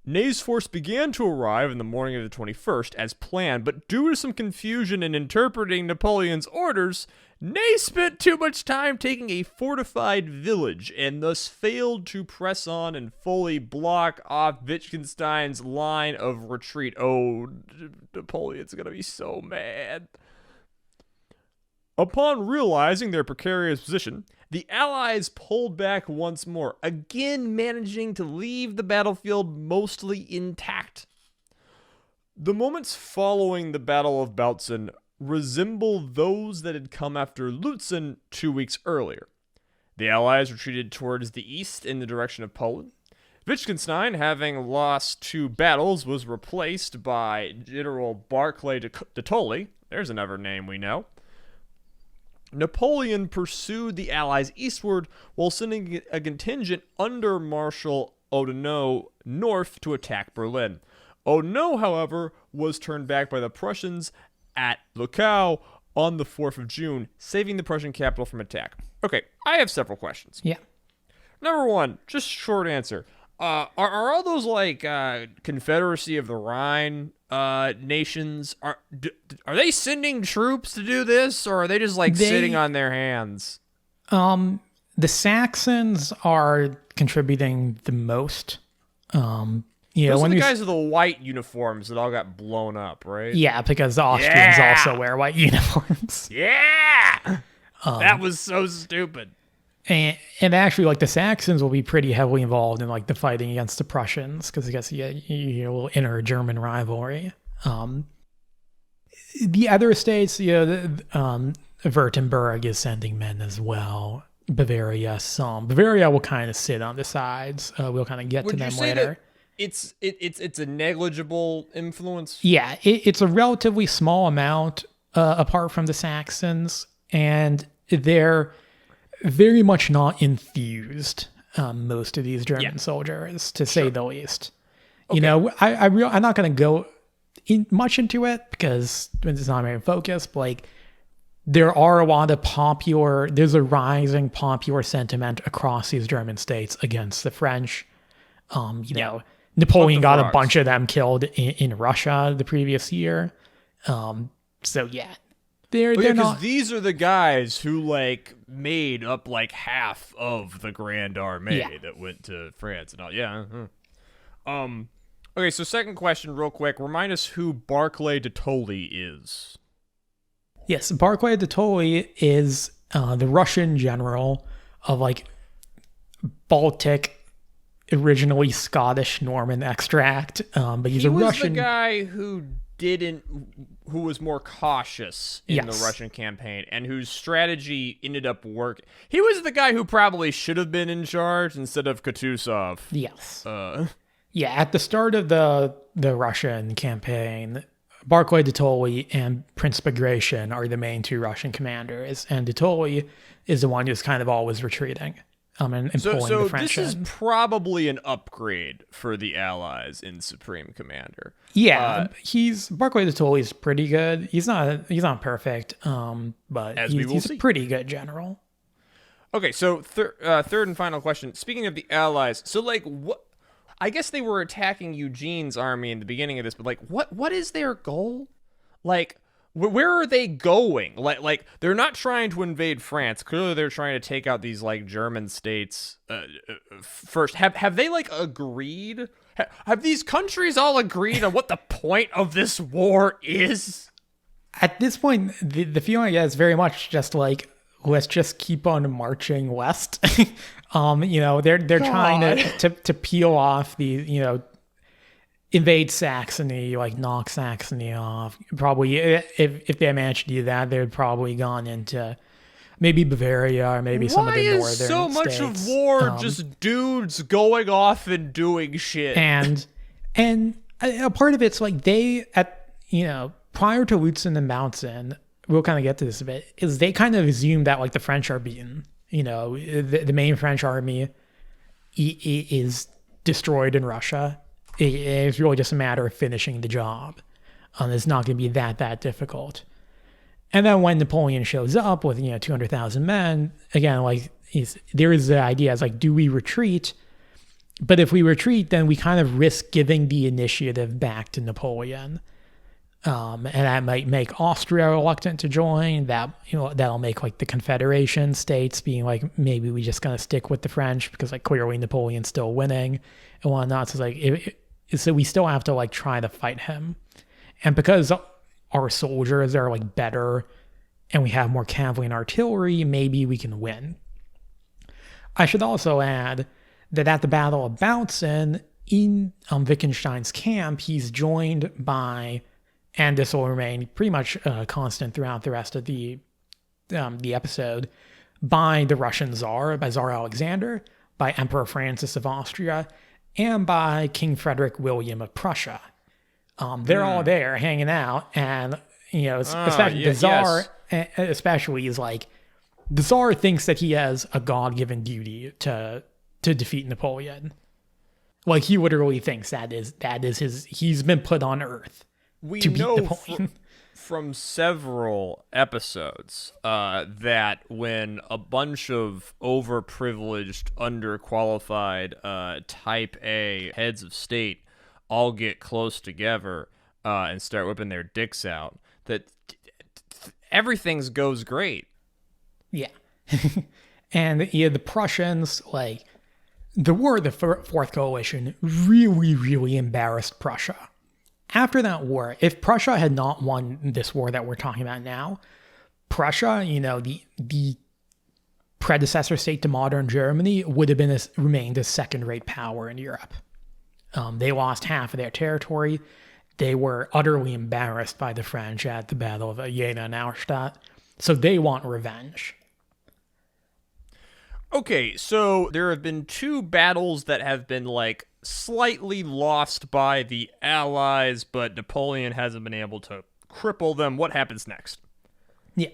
Ney's force began to arrive in the morning of the 21st as planned, but due to some confusion in interpreting Napoleon's orders, Ney spent too much time taking a fortified village and thus failed to press on and fully block off Wittgenstein's line of retreat. Oh, Napoleon's gonna be so mad. Upon realizing their precarious position, the Allies pulled back once more, again managing to leave the battlefield mostly intact. The moments following the Battle of Bautzen resemble those that had come after Lutzen 2 weeks earlier. The Allies retreated towards the east in the direction of Poland. Wittgenstein, having lost 2 battles, was replaced by General Barclay de Tolly. There's another name we know. Napoleon pursued the Allies eastward while sending a contingent under Marshal Oudinot north to attack Berlin. Oudinot, however, was turned back by the Prussians at Luckau on the 4th of June, saving the Prussian capital from attack. Okay, I have several questions. Yeah. Number 1, just short answer. Are all those like Confederacy of the Rhine nations, are they sending troops to do this, or are they just like sitting on their hands? The Saxons are contributing the most. Those are the guys with the white uniforms that all got blown up, right? Yeah, because the Austrians also wear white uniforms. Yeah! That was so stupid. And actually, like, the Saxons will be pretty heavily involved in, like, the fighting against the Prussians, because I guess you a little inner German rivalry. The other states, Württemberg is sending men as well. Bavaria, some. Bavaria will kind of sit on the sides. We'll kind of get to them later. It's a negligible influence? Yeah, it's a relatively small amount apart from the Saxons, and they're very much not enthused, most of these German soldiers, to say the least. Okay. I'm not going to go much into it because it's not my focus, but like, there are a lot of there's a rising popular sentiment across these German states against the French. Napoleon got a bunch of them killed in Russia the previous year. So yeah. They're not, because these are the guys who like made up like half of the Grand Army that went to France and all. Yeah. Okay, so second question, real quick. Remind us who Barclay de Tolly is. Yes, Barclay de Tolly is the Russian general of like Baltic, originally Scottish Norman extract, but he's a Russian. The guy who was more cautious in the Russian campaign and whose strategy ended up working. He was the guy who probably should have been in charge instead of Kutuzov. Yes. Yeah, at the start of the Russian campaign, Barclay de Tolly and Prince Bagration are the main 2 Russian commanders, and de Tolly is the one who's kind of always retreating. And pulling the French this is probably an upgrade for the Allies in Supreme Commander. Yeah, Barclay de Tolly is pretty good. He's not perfect, but he's a pretty good general. Okay, so third and final question. Speaking of the Allies, so like what? I guess they were attacking Eugene's army in the beginning of this, but like what is their goal? Like, where are they going? Like they're not trying to invade France. Clearly, they're trying to take out these like German states first. Have they like agreed? Have these countries all agreed on what the point of this war is? At this point, the feeling is very much just like, let's just keep on marching west. They're trying to peel off the invade Saxony, like knock Saxony off. Probably, if they managed to do that, they'd probably gone into maybe Bavaria or maybe some of the northern states. Why is so much of war just dudes going off and doing shit? And a part of it's like prior to Lutzen and Bautzen, we'll kind of get to this a bit, is they kind of assume that like the French are beaten. The main French army is destroyed in Russia. It's really just a matter of finishing the job. It's not going to be that difficult. And then when Napoleon shows up with 200,000 men, again, like there is the idea is like, do we retreat? But if we retreat, then we kind of risk giving the initiative back to Napoleon. And that might make Austria reluctant to join. That'll make like the Confederation states being like, maybe we just gonna stick with the French because like clearly Napoleon's still winning and whatnot. So it's like, so we still have to like try to fight him. And because our soldiers are like better and we have more cavalry and artillery, maybe we can win. I should also add that at the Battle of Bautzen in Wittgenstein's camp, he's joined by, and this will remain pretty much constant throughout the rest of the episode, by the Russian Tsar, by Tsar Alexander, by Emperor Francis of Austria, and by King Frederick William of Prussia. They're all there hanging out, and especially the Tsar, especially is like the Tsar thinks that he has a God-given duty to defeat Napoleon. Like he literally thinks that is his. He's been put on Earth to beat Napoleon. From several episodes that when a bunch of overprivileged, underqualified type A heads of state all get close together and start whipping their dicks out, that everything goes great. Yeah. And the Prussians, like, the war of the Fourth Coalition really, really embarrassed Prussia. After that war, if Prussia had not won this war that we're talking about now, Prussia, the predecessor state to modern Germany, would have remained a second-rate power in Europe. They lost half of their territory. They were utterly embarrassed by the French at the Battle of Jena and Auerstadt, so they want revenge. Okay, so there have been two battles that have been, slightly lost by the Allies, but Napoleon hasn't been able to cripple them. What happens next? Yeah.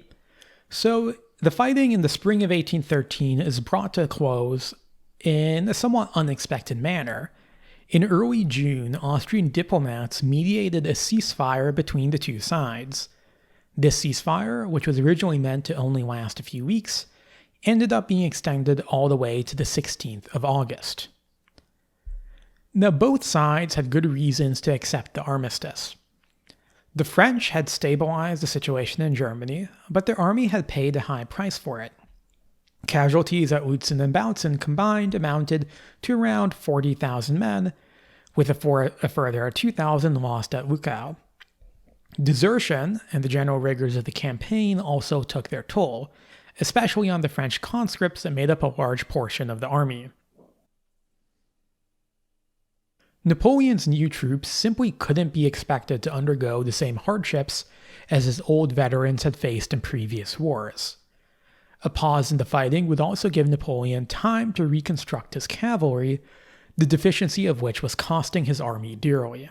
So the fighting in the spring of 1813 is brought to a close in a somewhat unexpected manner. In early June, Austrian diplomats mediated a ceasefire between the two sides. This ceasefire, which was originally meant to only last a few weeks, ended up being extended all the way to the 16th of August. Now, both sides had good reasons to accept the armistice. The French had stabilized the situation in Germany, but their army had paid a high price for it. Casualties at Lutzen and Bautzen combined amounted to around 40,000 men, with a further 2,000 lost at Luckau. Desertion and the general rigors of the campaign also took their toll, especially on the French conscripts that made up a large portion of the army. Napoleon's new troops simply couldn't be expected to undergo the same hardships as his old veterans had faced in previous wars. A pause in the fighting would also give Napoleon time to reconstruct his cavalry, the deficiency of which was costing his army dearly.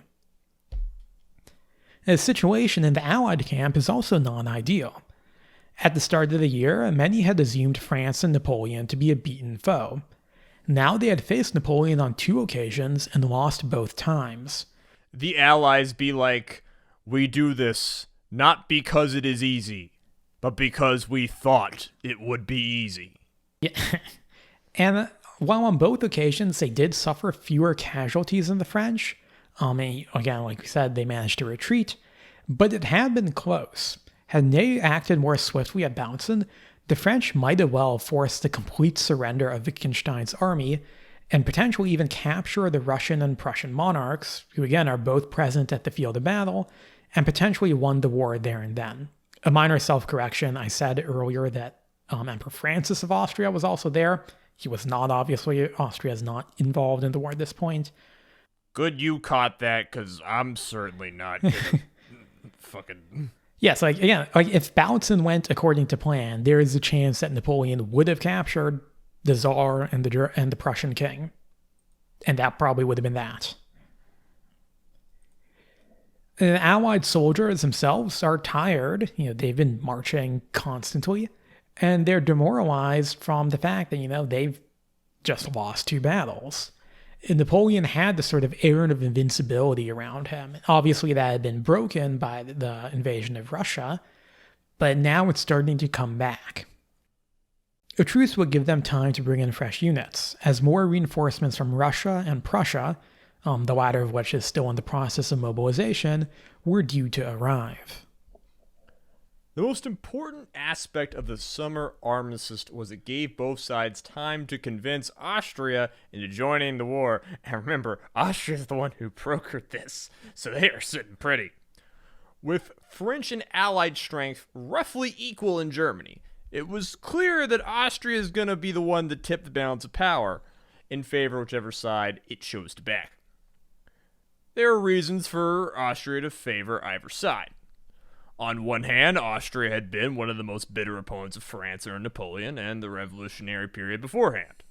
The situation in the Allied camp is also non-ideal. At the start of the year, many had assumed France and Napoleon to be a beaten foe. Now they had faced Napoleon on 2 occasions and lost both times. The Allies be like, we do this not because it is easy, but because we thought it would be easy. Yeah. And while on both occasions they did suffer fewer casualties than the French, again, like we said, they managed to retreat, but it had been close. Had they acted more swiftly at Bautzen, the French might have well forced the complete surrender of Wittgenstein's army and potentially even capture the Russian and Prussian monarchs, who again are both present at the field of battle, and potentially won the war there and then. A minor self-correction, I said earlier that Emperor Francis of Austria was also there. He was not, obviously. Austria is not involved in the war at this point. Good you caught that, because I'm certainly not gonna fucking... Yes, if Bautzen went according to plan, there is a chance that Napoleon would have captured the Tsar and the Prussian king. And that probably would have been that. And the Allied soldiers themselves are tired. They've been marching constantly. And they're demoralized from the fact that, they've just lost 2 battles. And Napoleon had the sort of air of invincibility around him. Obviously, that had been broken by the invasion of Russia, but now it's starting to come back. A truce would give them time to bring in fresh units, as more reinforcements from Russia and Prussia, the latter of which is still in the process of mobilization, were due to arrive. The most important aspect of the summer armistice was it gave both sides time to convince Austria into joining the war. And remember, Austria is the one who brokered this, so they are sitting pretty. With French and Allied strength roughly equal in Germany, it was clear that Austria is going to be the one to tip the balance of power in favor of whichever side it chose to back. There are reasons for Austria to favor either side. On one hand, Austria had been one of the most bitter opponents of France under Napoleon and the revolutionary period beforehand.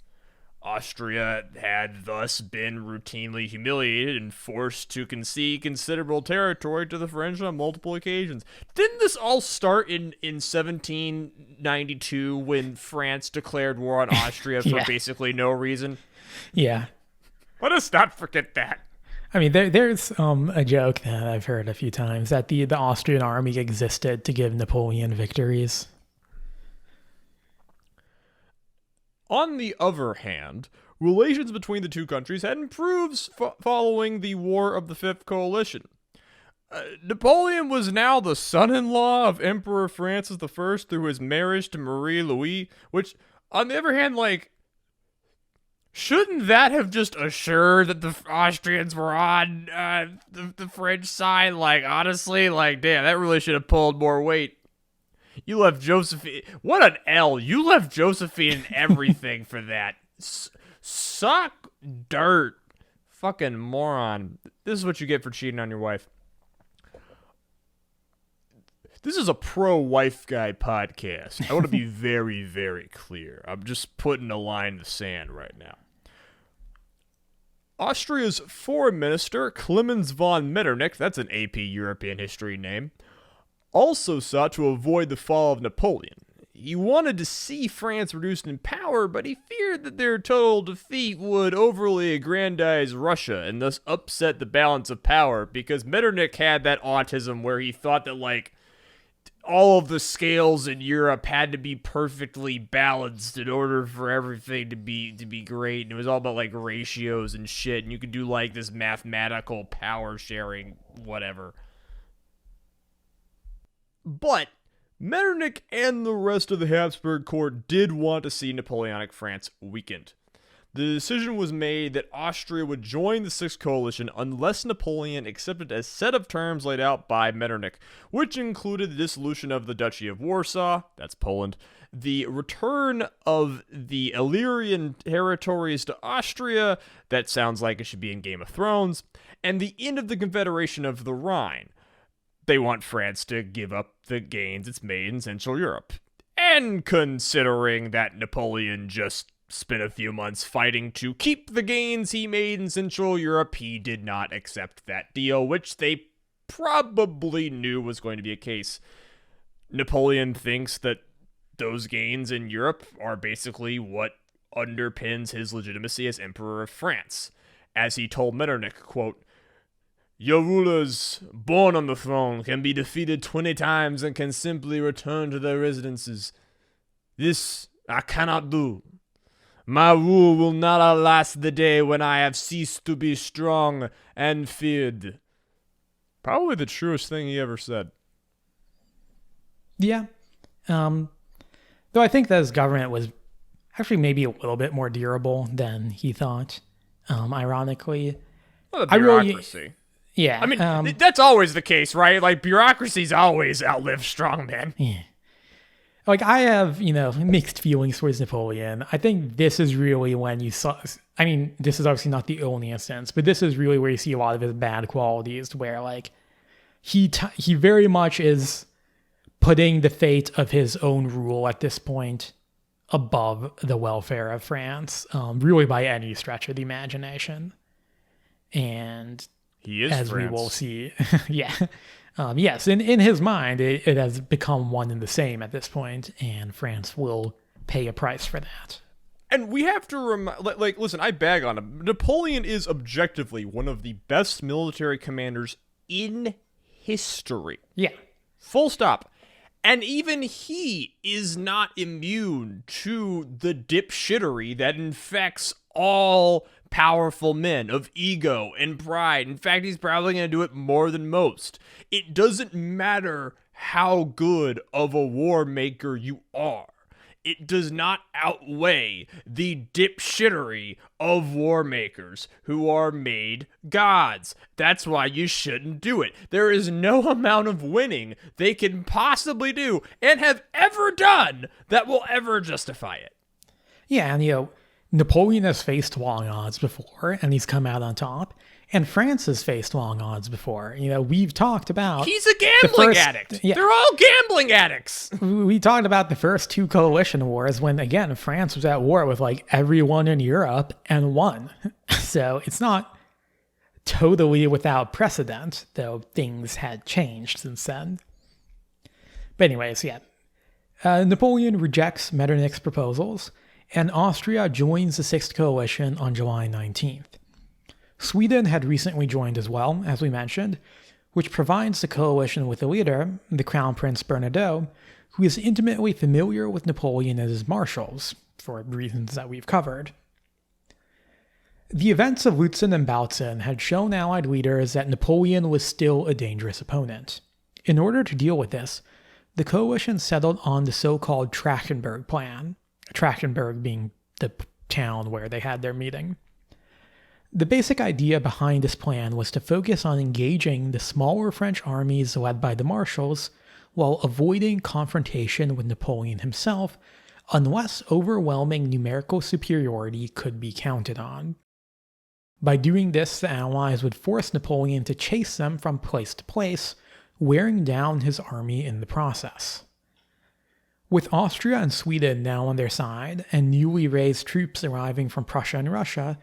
Austria had thus been routinely humiliated and forced to concede considerable territory to the French on multiple occasions. Didn't this all start in 1792 when France declared war on Austria for basically no reason? Yeah. Let us not forget that. I mean, there's a joke that I've heard a few times that the Austrian army existed to give Napoleon victories. On the other hand, relations between the two countries had improved following the War of the Fifth Coalition. Napoleon was now the son-in-law of Emperor Francis I through his marriage to Marie Louise, which, on the other hand, shouldn't that have just assured that the Austrians were on the French side? Honestly, damn, that really should have pulled more weight. You left Josephine. What an L. You left Josephine and everything for that. Suck dirt. Fucking moron. This is what you get for cheating on your wife. This is a pro-wife guy podcast. I want to be very, very clear. I'm just putting a line in the sand right now. Austria's foreign minister, Clemens von Metternich, that's an AP European history name, also sought to avoid the fall of Napoleon. He wanted to see France reduced in power, but he feared that their total defeat would overly aggrandize Russia and thus upset the balance of power, because Metternich had that autism where he thought that, all of the scales in Europe had to be perfectly balanced in order for everything to be great, and it was all about, ratios and shit, and you could do, this mathematical power sharing, whatever. But Metternich and the rest of the Habsburg court did want to see Napoleonic France weakened. The decision was made that Austria would join the Sixth Coalition unless Napoleon accepted a set of terms laid out by Metternich, which included the dissolution of the Duchy of Warsaw, that's Poland, the return of the Illyrian territories to Austria, that sounds like it should be in Game of Thrones, and the end of the Confederation of the Rhine. They want France to give up the gains it's made in Central Europe. And considering that Napoleon just spent a few months fighting to keep the gains he made in Central Europe, he did not accept that deal, which they probably knew was going to be a case. Napoleon thinks that those gains in Europe are basically what underpins his legitimacy as Emperor of France. As he told Metternich, quote, "Your rulers, born on the throne, can be defeated 20 times and can simply return to their residences. This I cannot do. My rule will not outlast the day when I have ceased to be strong and feared." Probably the truest thing he ever said. Yeah. Though I think that his government was actually maybe a little bit more durable than he thought, ironically. Well, the bureaucracy. Yeah. I mean, that's always the case, right? Bureaucracies always outlive strong men. Yeah. I have, mixed feelings towards Napoleon. I think this is really when you saw, this is obviously not the only instance, but this is really where you see a lot of his bad qualities, where, he very much is putting the fate of his own rule at this point above the welfare of France, really by any stretch of the imagination. And he is, as France. we will see, yeah. Yes, in his mind, it has become one and the same at this point, and France will pay a price for that. And we have to listen, I bag on him. Napoleon is objectively one of the best military commanders in history. Yeah. Full stop. And even he is not immune to the dipshittery that infects all powerful men of ego and pride. In fact, he's probably going to do it more than most. It doesn't matter how good of a war maker you are. It does not outweigh the dipshittery of war makers who are made gods. That's why you shouldn't do it. There is no amount of winning they can possibly do and have ever done that will ever justify it. Yeah, and Napoleon has faced long odds before, and he's come out on top. And France has faced long odds before. We've talked about... He's a gambling addict. Yeah. They're all gambling addicts. We talked about the first 2 coalition wars when, again, France was at war with everyone in Europe and won. So it's not totally without precedent, though things had changed since then. But anyways, yeah. Napoleon rejects Metternich's proposals, and Austria joins the Sixth Coalition on July 19th. Sweden had recently joined as well, as we mentioned, which provides the coalition with a leader, the Crown Prince Bernadotte, who is intimately familiar with Napoleon and his marshals, for reasons that we've covered. The events of Lutzen and Bautzen had shown Allied leaders that Napoleon was still a dangerous opponent. In order to deal with this, the coalition settled on the so-called Trachenberg Plan, Trachenberg being the town where they had their meeting. The basic idea behind this plan was to focus on engaging the smaller French armies led by the marshals while avoiding confrontation with Napoleon himself unless overwhelming numerical superiority could be counted on. By doing this, the Allies would force Napoleon to chase them from place to place, wearing down his army in the process. With Austria and Sweden now on their side, and newly raised troops arriving from Prussia and Russia,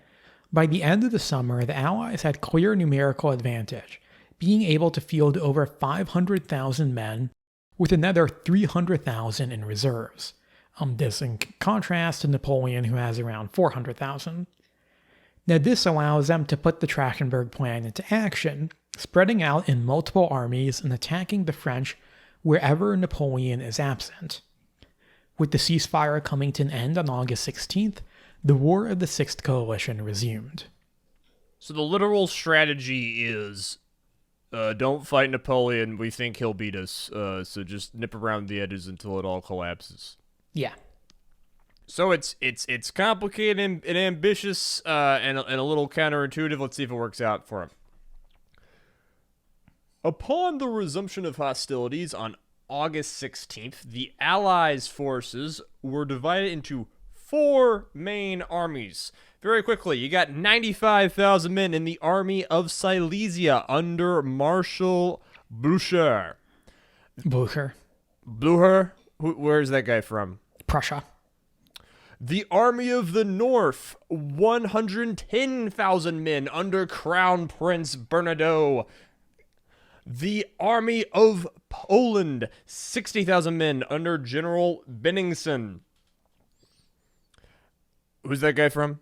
by the end of the summer, the Allies had clear numerical advantage, being able to field over 500,000 men with another 300,000 in reserves. This in contrast to Napoleon, who has around 400,000. Now this allows them to put the Trachenberg Plan into action, spreading out in multiple armies and attacking the French wherever Napoleon is absent. With the ceasefire coming to an end on August 16th, the War of the Sixth Coalition resumed. So the literal strategy is, don't fight Napoleon, we think he'll beat us, so just nip around the edges until it all collapses. Yeah. So it's complicated and ambitious, and a little counterintuitive. Let's see if it works out for him. Upon the resumption of hostilities on August 16th, the Allies' forces were divided into 4 main armies. Very quickly, you got 95,000 men in the army of Silesia under Marshal Blücher. Blücher? Where's that guy from? Prussia. The Army of the North, 110,000 men under Crown Prince Bernadotte. The Army of Poland, 60,000 men under General Benningsen. Who's that guy from?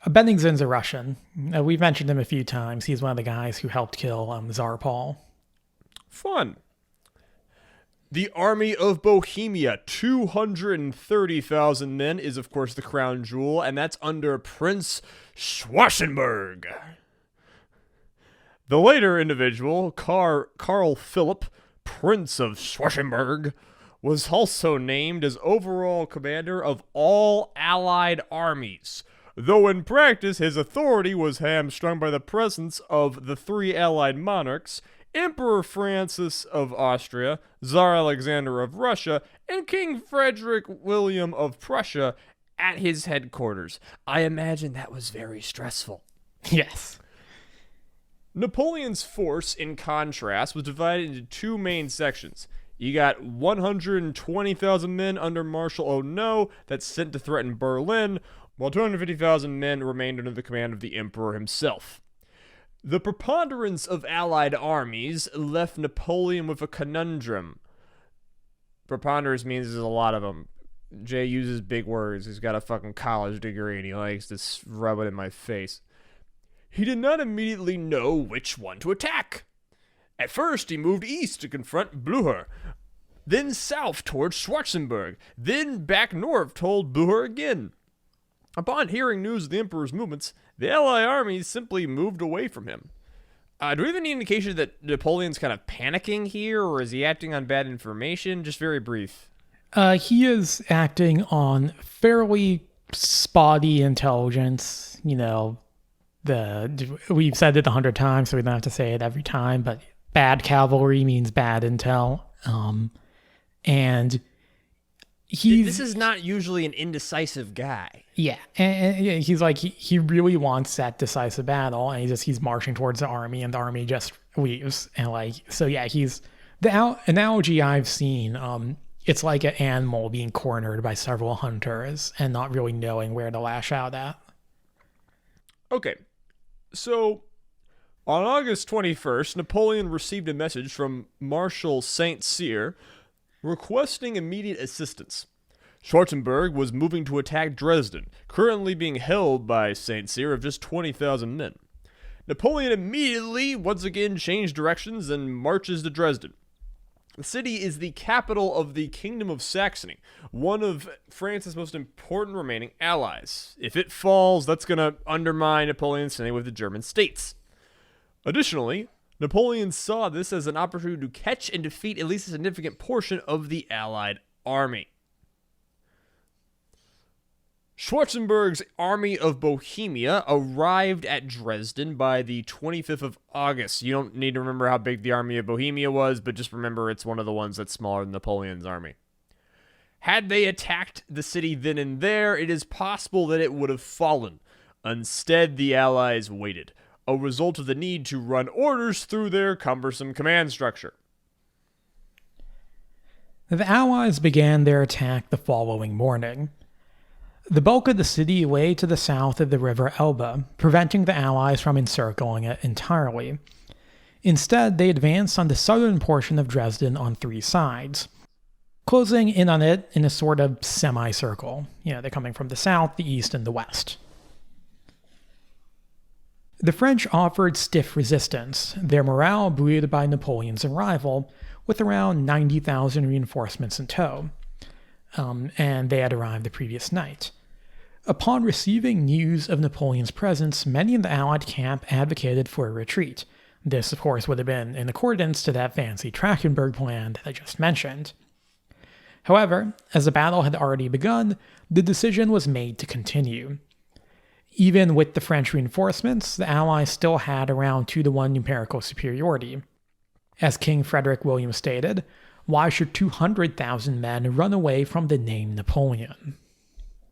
Benningsen's a Russian. We've mentioned him a few times. He's one of the guys who helped kill Tsar Paul. Fun. The Army of Bohemia, 230,000 men, is of course the crown jewel, and that's under Prince Schwarzenberg. The later individual, Karl Philipp, Prince of Schwarzenberg, was also named as overall commander of all Allied armies, though in practice his authority was hamstrung by the presence of the 3 Allied monarchs, Emperor Francis of Austria, Tsar Alexander of Russia, and King Frederick William of Prussia at his headquarters. I imagine that was very stressful. Yes. Napoleon's force, in contrast, was divided into 2 main sections. You got 120,000 men under Marshal Auneau that's sent to threaten Berlin, while 250,000 men remained under the command of the Emperor himself. The preponderance of Allied armies left Napoleon with a conundrum. Preponderance means there's a lot of them. Jay uses big words. He's got a fucking college degree and he likes to rub it in my face. He did not immediately know which one to attack. At first, he moved east to confront Blücher, then south towards Schwarzenberg, then back north told Blücher again. Upon hearing news of the Emperor's movements, the Allied armies simply moved away from him. Do we have any indication that Napoleon's kind of panicking here, or is he acting on bad information? Just very brief. He is acting on fairly spotty intelligence. We've said it 100 times, so we don't have to say it every time, but bad cavalry means bad intel. And This is not usually an indecisive guy. Yeah, and he's like he really wants that decisive battle, and he's marching towards the army, and the army just leaves, and he's the analogy I've seen. It's like an animal being cornered by several hunters and not really knowing where to lash out at. Okay, so on August 21st, Napoleon received a message from Marshal St. Cyr requesting immediate assistance. Schwarzenberg was moving to attack Dresden, currently being held by St. Cyr of just 20,000 men. Napoleon immediately, once again, changed directions and marches to Dresden. The city is the capital of the Kingdom of Saxony, one of France's most important remaining allies. If it falls, that's going to undermine Napoleon's standing with the German states. Additionally, Napoleon saw this as an opportunity to catch and defeat at least a significant portion of the Allied army. Schwarzenberg's Army of Bohemia arrived at Dresden by the 25th of August. You don't need to remember how big the Army of Bohemia was, but just remember it's one of the ones that's smaller than Napoleon's army. Had they attacked the city then and there, it is possible that it would have fallen. Instead, the Allies waited, a result of the need to run orders through their cumbersome command structure. The Allies began their attack the following morning. The bulk of the city lay to the south of the river Elbe, preventing the Allies from encircling it entirely. Instead, they advanced on the southern portion of Dresden on 3 sides, closing in on it in a sort of semicircle. They're coming from the south, the east, and the west. The French offered stiff resistance, their morale buoyed by Napoleon's arrival, with around 90,000 reinforcements in tow. And they had arrived the previous night. Upon receiving news of Napoleon's presence, many in the Allied camp advocated for a retreat. This, of course, would have been in accordance to that fancy Trachtenberg plan that I just mentioned. However, as the battle had already begun, the decision was made to continue. Even with the French reinforcements, the Allies still had around 2-to-1 numerical superiority. As King Frederick William stated, why should 200,000 men run away from the name Napoleon?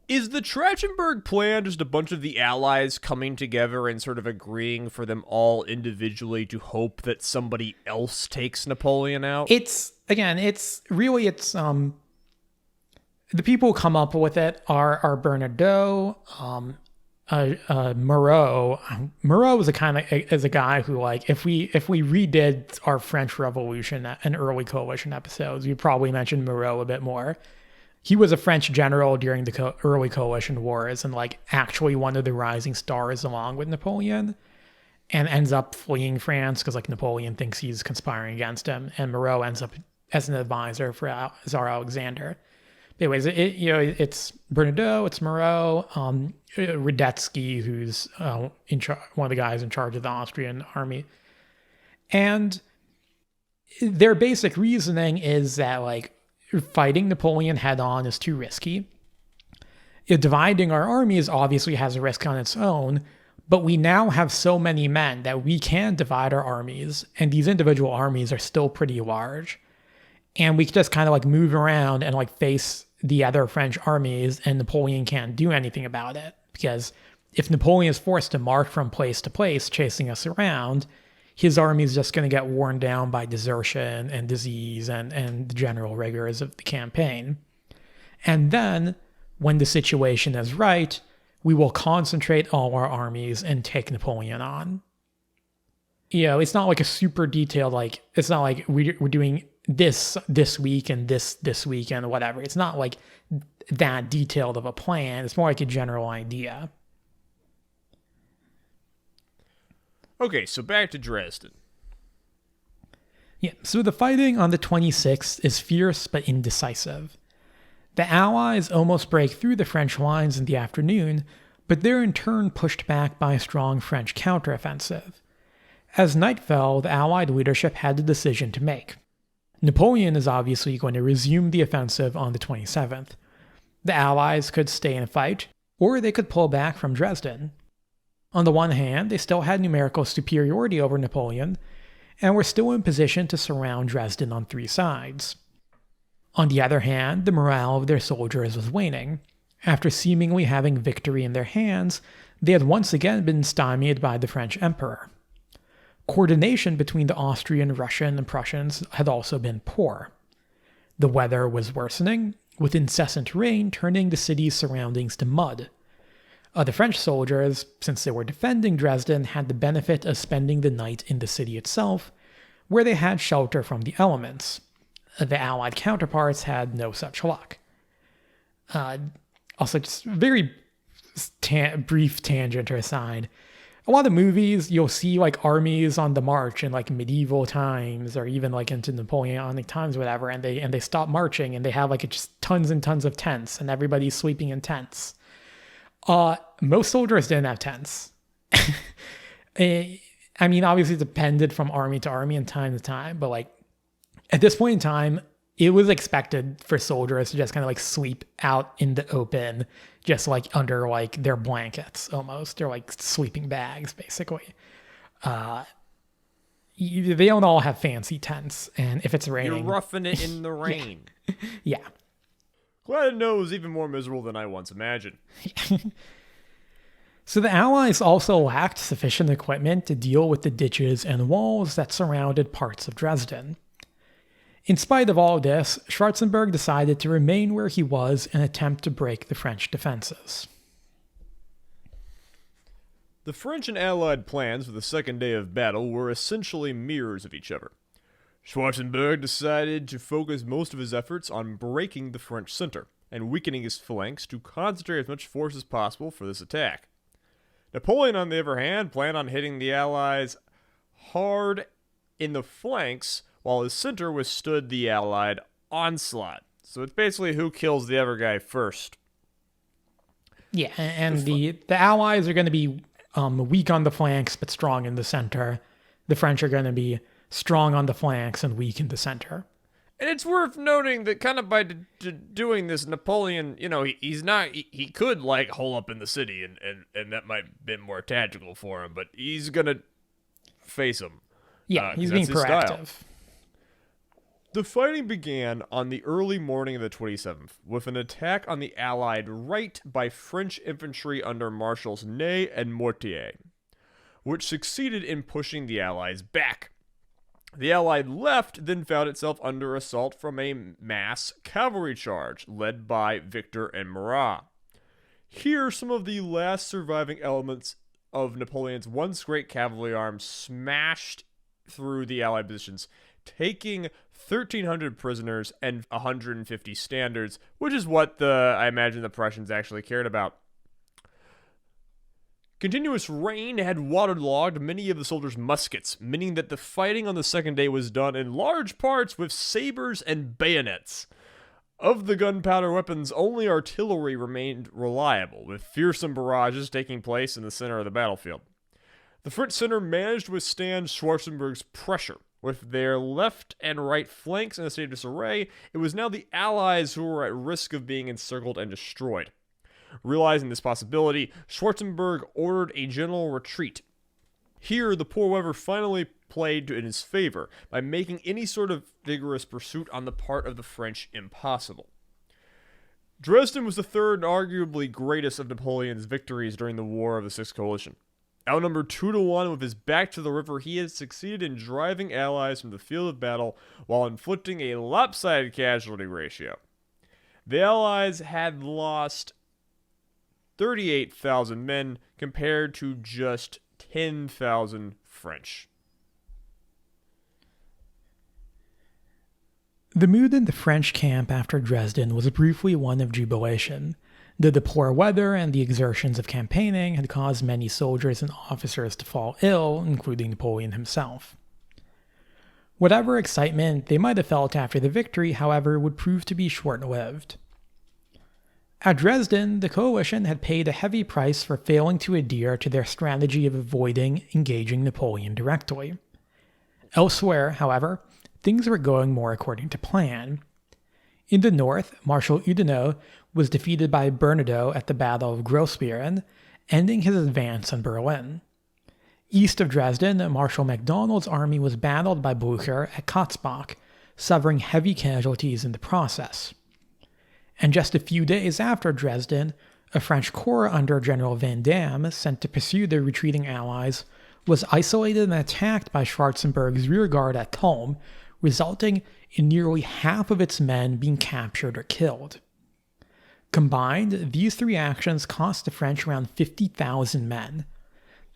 Is the Trachtenberg plan just a bunch of the Allies coming together and sort of agreeing for them all individually to hope that somebody else takes Napoleon out? The people who come up with it are Bernadotte, Moreau. Moreau is a guy who, like, if we redid our French Revolution and early coalition episodes, we'd probably mention Moreau a bit more. He was a French general during the early coalition wars and, like, actually one of the rising stars along with Napoleon, and ends up fleeing France because, like, Napoleon thinks he's conspiring against him, and Moreau ends up as an advisor for Tsar Alexander. Anyways, it's Bernadotte, it's Moreau, Radetzky, who's one of the guys in charge of the Austrian army. And their basic reasoning is that, like, fighting Napoleon head-on is too risky. Dividing our armies obviously has a risk on its own, but we now have so many men that we can divide our armies, and these individual armies are still pretty large. And we can just kind of, like, move around and, like, face the other French armies, and Napoleon can't do anything about it. Because if Napoleon is forced to march from place to place, chasing us around, his army is just going to get worn down by desertion and disease and the general rigors of the campaign. And then, when the situation is right, we will concentrate all our armies and take Napoleon on. It's not like a super detailed, like, it's not like we're doing this week and this weekend or whatever. It's not like that detailed of a plan. It's more like a general idea. Okay, so back to Dresden. Yeah, so the fighting on the 26th is fierce but indecisive. The Allies almost break through the French lines in the afternoon, but they're in turn pushed back by a strong French counteroffensive. As night fell, the Allied leadership had a decision to make. Napoleon is obviously going to resume the offensive on the 27th. The Allies could stay and fight, or they could pull back from Dresden. On the one hand, they still had numerical superiority over Napoleon, and were still in position to surround Dresden on 3 sides. On the other hand, the morale of their soldiers was waning. After seemingly having victory in their hands, they had once again been stymied by the French emperor. Coordination between the Austrian, Russian, and Prussians had also been poor. The weather was worsening, with incessant rain turning the city's surroundings to mud. The French soldiers, since they were defending Dresden, had the benefit of spending the night in the city itself, where they had shelter from the elements. The Allied counterparts had no such luck. Also, just very brief tangent or aside. A lot of movies, you'll see like armies on the march in like medieval times or even like into Napoleonic times, whatever, and they stop marching and they have like just tons and tons of tents and everybody's sleeping in tents. Most soldiers didn't have tents. I mean, obviously it depended from army to army and time to time, but like at this point in time, it was expected for soldiers to just kind of like sleep out in the open, just like under like their blankets almost. They're like sleeping bags, basically. They don't all have fancy tents, and if it's raining... You're roughing it in the rain. Yeah. Glad to know it was even more miserable than I once imagined. So the Allies also lacked sufficient equipment to deal with the ditches and walls that surrounded parts of Dresden. In spite of all this, Schwarzenberg decided to remain where he was and attempt to break the French defenses. The French and Allied plans for the second day of battle were essentially mirrors of each other. Schwarzenberg decided to focus most of his efforts on breaking the French center and weakening his flanks to concentrate as much force as possible for this attack. Napoleon, on the other hand, planned on hitting the Allies hard in the flanks while his center withstood the Allied onslaught. So it's basically who kills the other guy first. Yeah, and the Allies are going to be weak on the flanks but strong in the center. The French are going to be strong on the flanks and weak in the center. And it's worth noting that kind of by doing this, Napoleon, he could like hole up in the city and that might have been more tactical for him, but he's going to face him. Yeah, he's being proactive. The fighting began on the early morning of the 27th with an attack on the Allied right by French infantry under Marshals Ney and Mortier, which succeeded in pushing the Allies back. The Allied left then found itself under assault from a mass cavalry charge led by Victor and Murat. Here, some of the last surviving elements of Napoleon's once great cavalry arm smashed through the Allied positions, taking 1,300 prisoners and 150 standards, which is what I imagine the Prussians actually cared about. Continuous rain had waterlogged many of the soldiers' muskets, meaning that the fighting on the second day was done in large parts with sabers and bayonets. Of the gunpowder weapons, only artillery remained reliable, with fearsome barrages taking place in the center of the battlefield. The French center managed to withstand Schwarzenberg's pressure. With their left and right flanks in a state of disarray, it was now the Allies who were at risk of being encircled and destroyed. Realizing this possibility, Schwarzenberg ordered a general retreat. Here, the poor weather finally played in his favor by making any sort of vigorous pursuit on the part of the French impossible. Dresden was the third and arguably greatest of Napoleon's victories during the War of the Sixth Coalition. Outnumbered 2-1 with his back to the river, he had succeeded in driving Allies from the field of battle while inflicting a lopsided casualty ratio. The Allies had lost 38,000 men compared to just 10,000 French. The mood in the French camp after Dresden was briefly one of jubilation. The poor weather and the exertions of campaigning had caused many soldiers and officers to fall ill, including Napoleon himself. Whatever excitement they might have felt after the victory, however, would prove to be short-lived. At Dresden, the coalition had paid a heavy price for failing to adhere to their strategy of avoiding engaging Napoleon directly. Elsewhere, however, things were going more according to plan. In the north, Marshal Oudinot was defeated by Bernadotte at the Battle of Grossbeeren, ending his advance on Berlin. East of Dresden, Marshal MacDonald's army was battled by Blücher at Katzbach, suffering heavy casualties in the process. And just a few days after Dresden, a French corps under General Van Damme, sent to pursue the retreating Allies, was isolated and attacked by Schwarzenberg's rearguard at Kulm, resulting in nearly half of its men being captured or killed. Combined, these three actions cost the French around 50,000 men.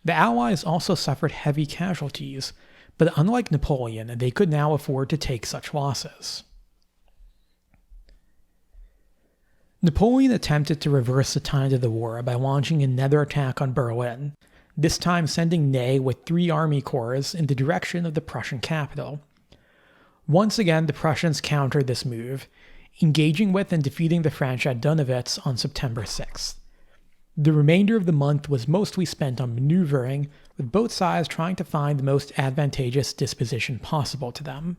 The Allies also suffered heavy casualties, but unlike Napoleon, they could now afford to take such losses. Napoleon attempted to reverse the tide of the war by launching another attack on Berlin, this time sending Ney with 3 army corps in the direction of the Prussian capital. Once again, the Prussians countered this move, engaging with and defeating the French at Donawitz on September 6th. The remainder of the month was mostly spent on maneuvering, with both sides trying to find the most advantageous disposition possible to them.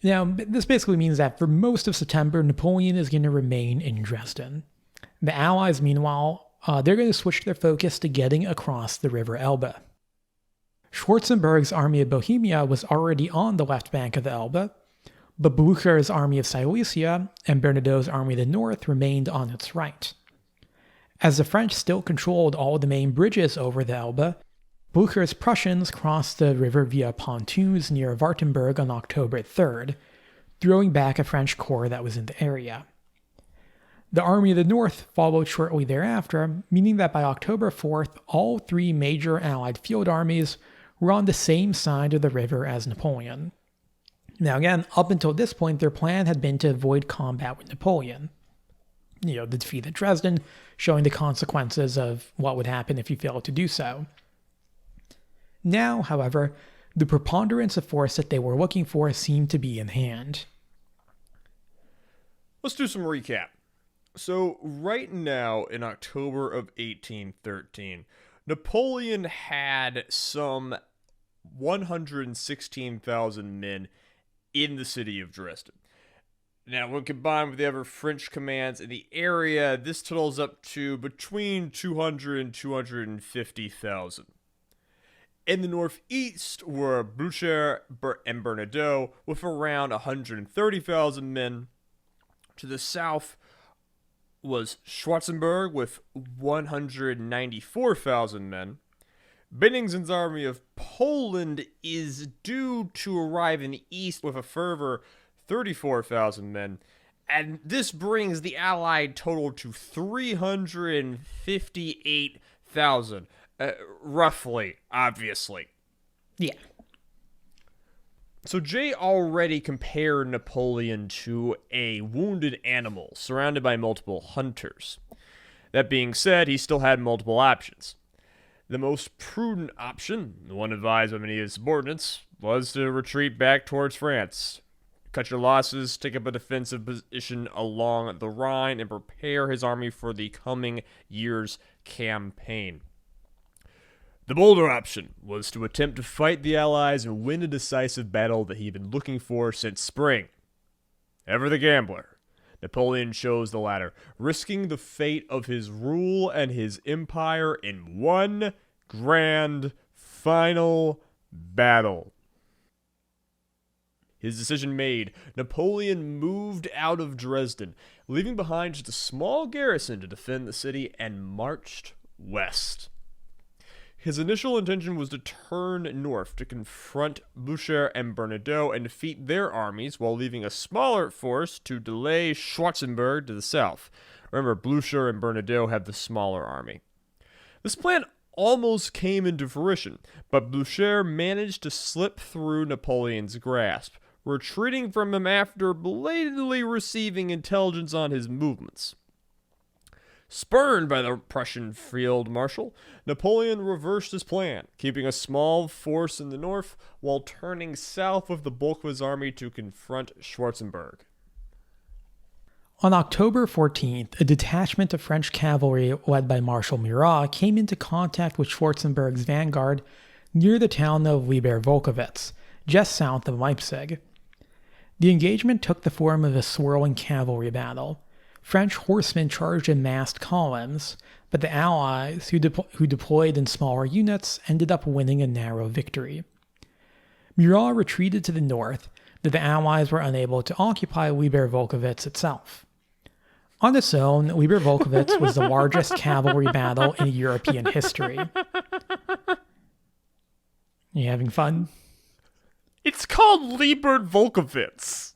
Now, this basically means that for most of September, Napoleon is going to remain in Dresden. The Allies, meanwhile, they're going to switch their focus to getting across the River Elbe. Schwarzenberg's army of Bohemia was already on the left bank of the Elbe, but Blücher's army of Silesia and Bernadott's army of the north remained on its right. As the French still controlled all the main bridges over the Elbe, Blücher's Prussians crossed the river via pontoons near Wartenburg on October 3rd, throwing back a French corps that was in the area. The Army of the North followed shortly thereafter, meaning that by October 4th, all 3 major Allied field armies were on the same side of the river as Napoleon. Now again, up until this point, their plan had been to avoid combat with Napoleon. The defeat at Dresden, showing the consequences of what would happen if he failed to do so. Now, however, the preponderance of force that they were looking for seemed to be in hand. Let's do some recap. So, right now, in October of 1813, Napoleon had some 116,000 men in the city of Dresden. Now, when combined with the other French commands in the area, this totals up to between 200 and 250,000. In the northeast were Blücher and Bernadotte with around 130,000 men. To the south was Schwarzenberg with 194,000 men. Benningsen's army of Poland is due to arrive in the east with a further 34,000 men, and this brings the Allied total to 358,000, roughly, obviously. Yeah. So Jay already compared Napoleon to a wounded animal surrounded by multiple hunters. That being said, he still had multiple options. The most prudent option, the one advised by many of his subordinates, was to retreat back towards France. Cut your losses, take up a defensive position along the Rhine, and prepare his army for the coming year's campaign. The bolder option was to attempt to fight the Allies and win a decisive battle that he had been looking for since spring. Ever the gambler, Napoleon chose the latter, risking the fate of his rule and his empire in one grand final battle. His decision made, Napoleon moved out of Dresden, leaving behind just a small garrison to defend the city, and marched west. His initial intention was to turn north to confront Blücher and Bernadotte and defeat their armies while leaving a smaller force to delay Schwarzenberg to the south. Remember, Blücher and Bernadotte have the smaller army. This plan almost came into fruition, but Blücher managed to slip through Napoleon's grasp, retreating from him after belatedly receiving intelligence on his movements. Spurned by the Prussian field marshal, Napoleon reversed his plan, keeping a small force in the north while turning south with the bulk of his army to confront Schwarzenberg. On October 14th, a detachment of French cavalry led by Marshal Murat came into contact with Schwarzenberg's vanguard near the town of Lieber-Volkowitz, just south of Leipzig. The engagement took the form of a swirling cavalry battle. French horsemen charged in massed columns, but the Allies, who deployed in smaller units, ended up winning a narrow victory. Murat retreated to the north, though the Allies were unable to occupy Lieber-Volkowitz itself. On its own, Lieber-Volkowitz was the largest cavalry battle in European history. You having fun? It's called Lieber-Volkowitz.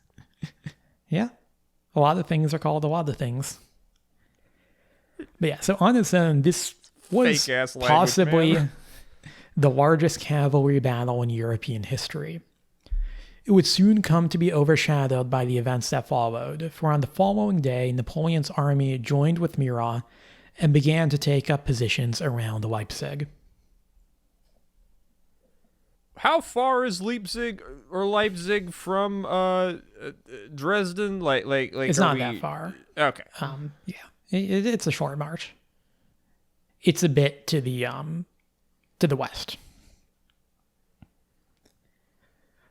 Yeah. A lot of things are called a lot of things. But yeah, so on its own, this was Fake-ass language, possibly man. the largest cavalry battle in European history. It would soon come to be overshadowed by the events that followed, for on the following day, Napoleon's army joined with Murat and began to take up positions around Leipzig. How far is Leipzig from Dresden? Like It's not that far. Okay. Yeah, it's a short march. It's a bit to the west.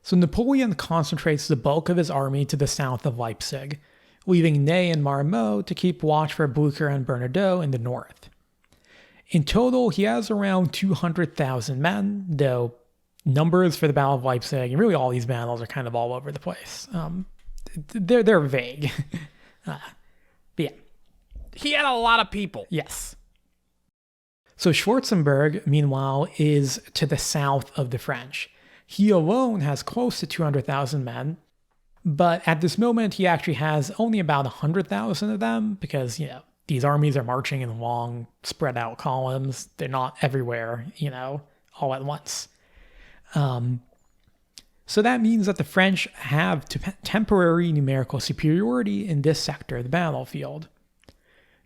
So Napoleon concentrates the bulk of his army to the south of Leipzig, leaving Ney and Marmont to keep watch for Blücher and Bernadotte in the north. In total, he has around 200,000 men, though numbers for the Battle of Leipzig, and really all these battles are kind of all over the place. They're vague. But yeah. He had a lot of people. Yes. So Schwarzenberg, meanwhile, is to the south of the French. He alone has close to 200,000 men, but at this moment he actually has only about 100,000 of them because, these armies are marching in long, spread out columns. They're not everywhere, all at once. So that means that the French have temporary numerical superiority in this sector of the battlefield.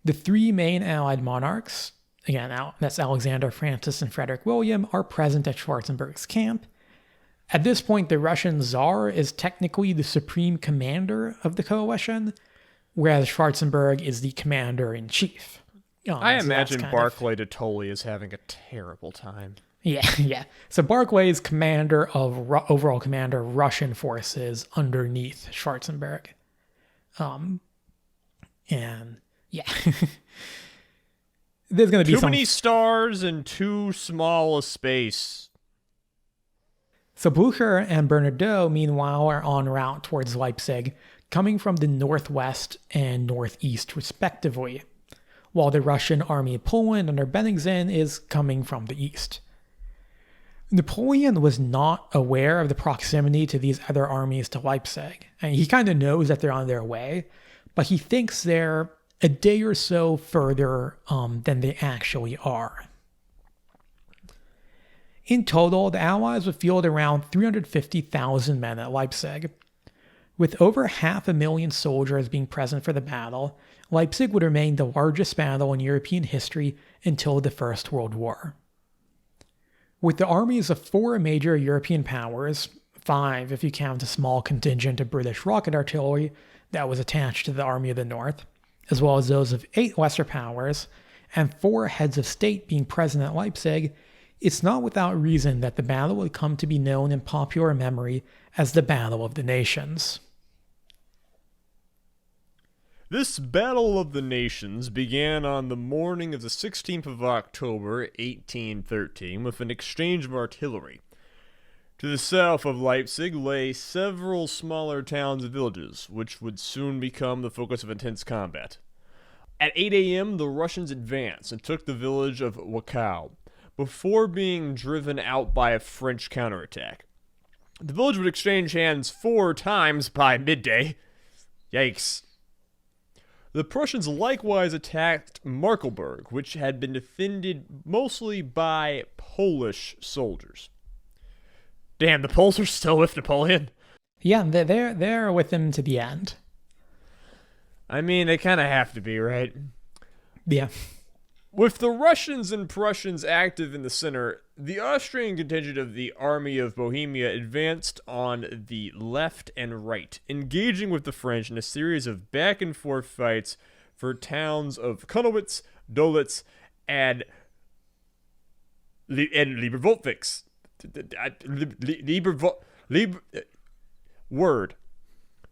The three main Allied monarchs, again, that's Alexander, Francis, and Frederick William, are present at Schwarzenberg's camp. At this point, the Russian Tsar is technically the supreme commander of the coalition, whereas Schwarzenberg is the commander-in-chief. I imagine Barclay de Tolly is having a terrible time. Yeah. So Barclay is overall commander of Russian forces underneath Schwarzenberg. And yeah. There's going to be too many stars and too small a space. So Blücher and Bernadotte, meanwhile, are en route towards Leipzig, coming from the northwest and northeast, respectively, while the Russian army of Poland under Bennigsen is coming from the east. Napoleon was not aware of the proximity to these other armies to Leipzig, and he kind of knows that they're on their way, but he thinks they're a day or so further than they actually are. In total, the Allies would field around 350,000 men at Leipzig. With over 500,000 soldiers being present for the battle, Leipzig would remain the largest battle in European history until the First World War. With the armies of 4 major European powers, 5 if you count a small contingent of British rocket artillery that was attached to the Army of the North, as well as those of 8 lesser powers, and 4 heads of state being present at Leipzig, it's not without reason that the battle would come to be known in popular memory as the Battle of the Nations. This Battle of the Nations began on the morning of the 16th of October, 1813, with an exchange of artillery. To the south of Leipzig lay several smaller towns and villages, which would soon become the focus of intense combat. At 8 a.m., the Russians advanced and took the village of Wachau, before being driven out by a French counterattack. The village would exchange hands 4 times by midday. Yikes. The Prussians likewise attacked Markelberg, which had been defended mostly by Polish soldiers. Damn, the Poles are still with Napoleon? Yeah, they're with him to the end. I mean, they kind of have to be, right? Yeah. With the Russians and Prussians active in the center, the Austrian contingent of the Army of Bohemia advanced on the left and right, engaging with the French in a series of back-and-forth fights for towns of Konowitz, Dölitz, and Liebervolkwitz. Word.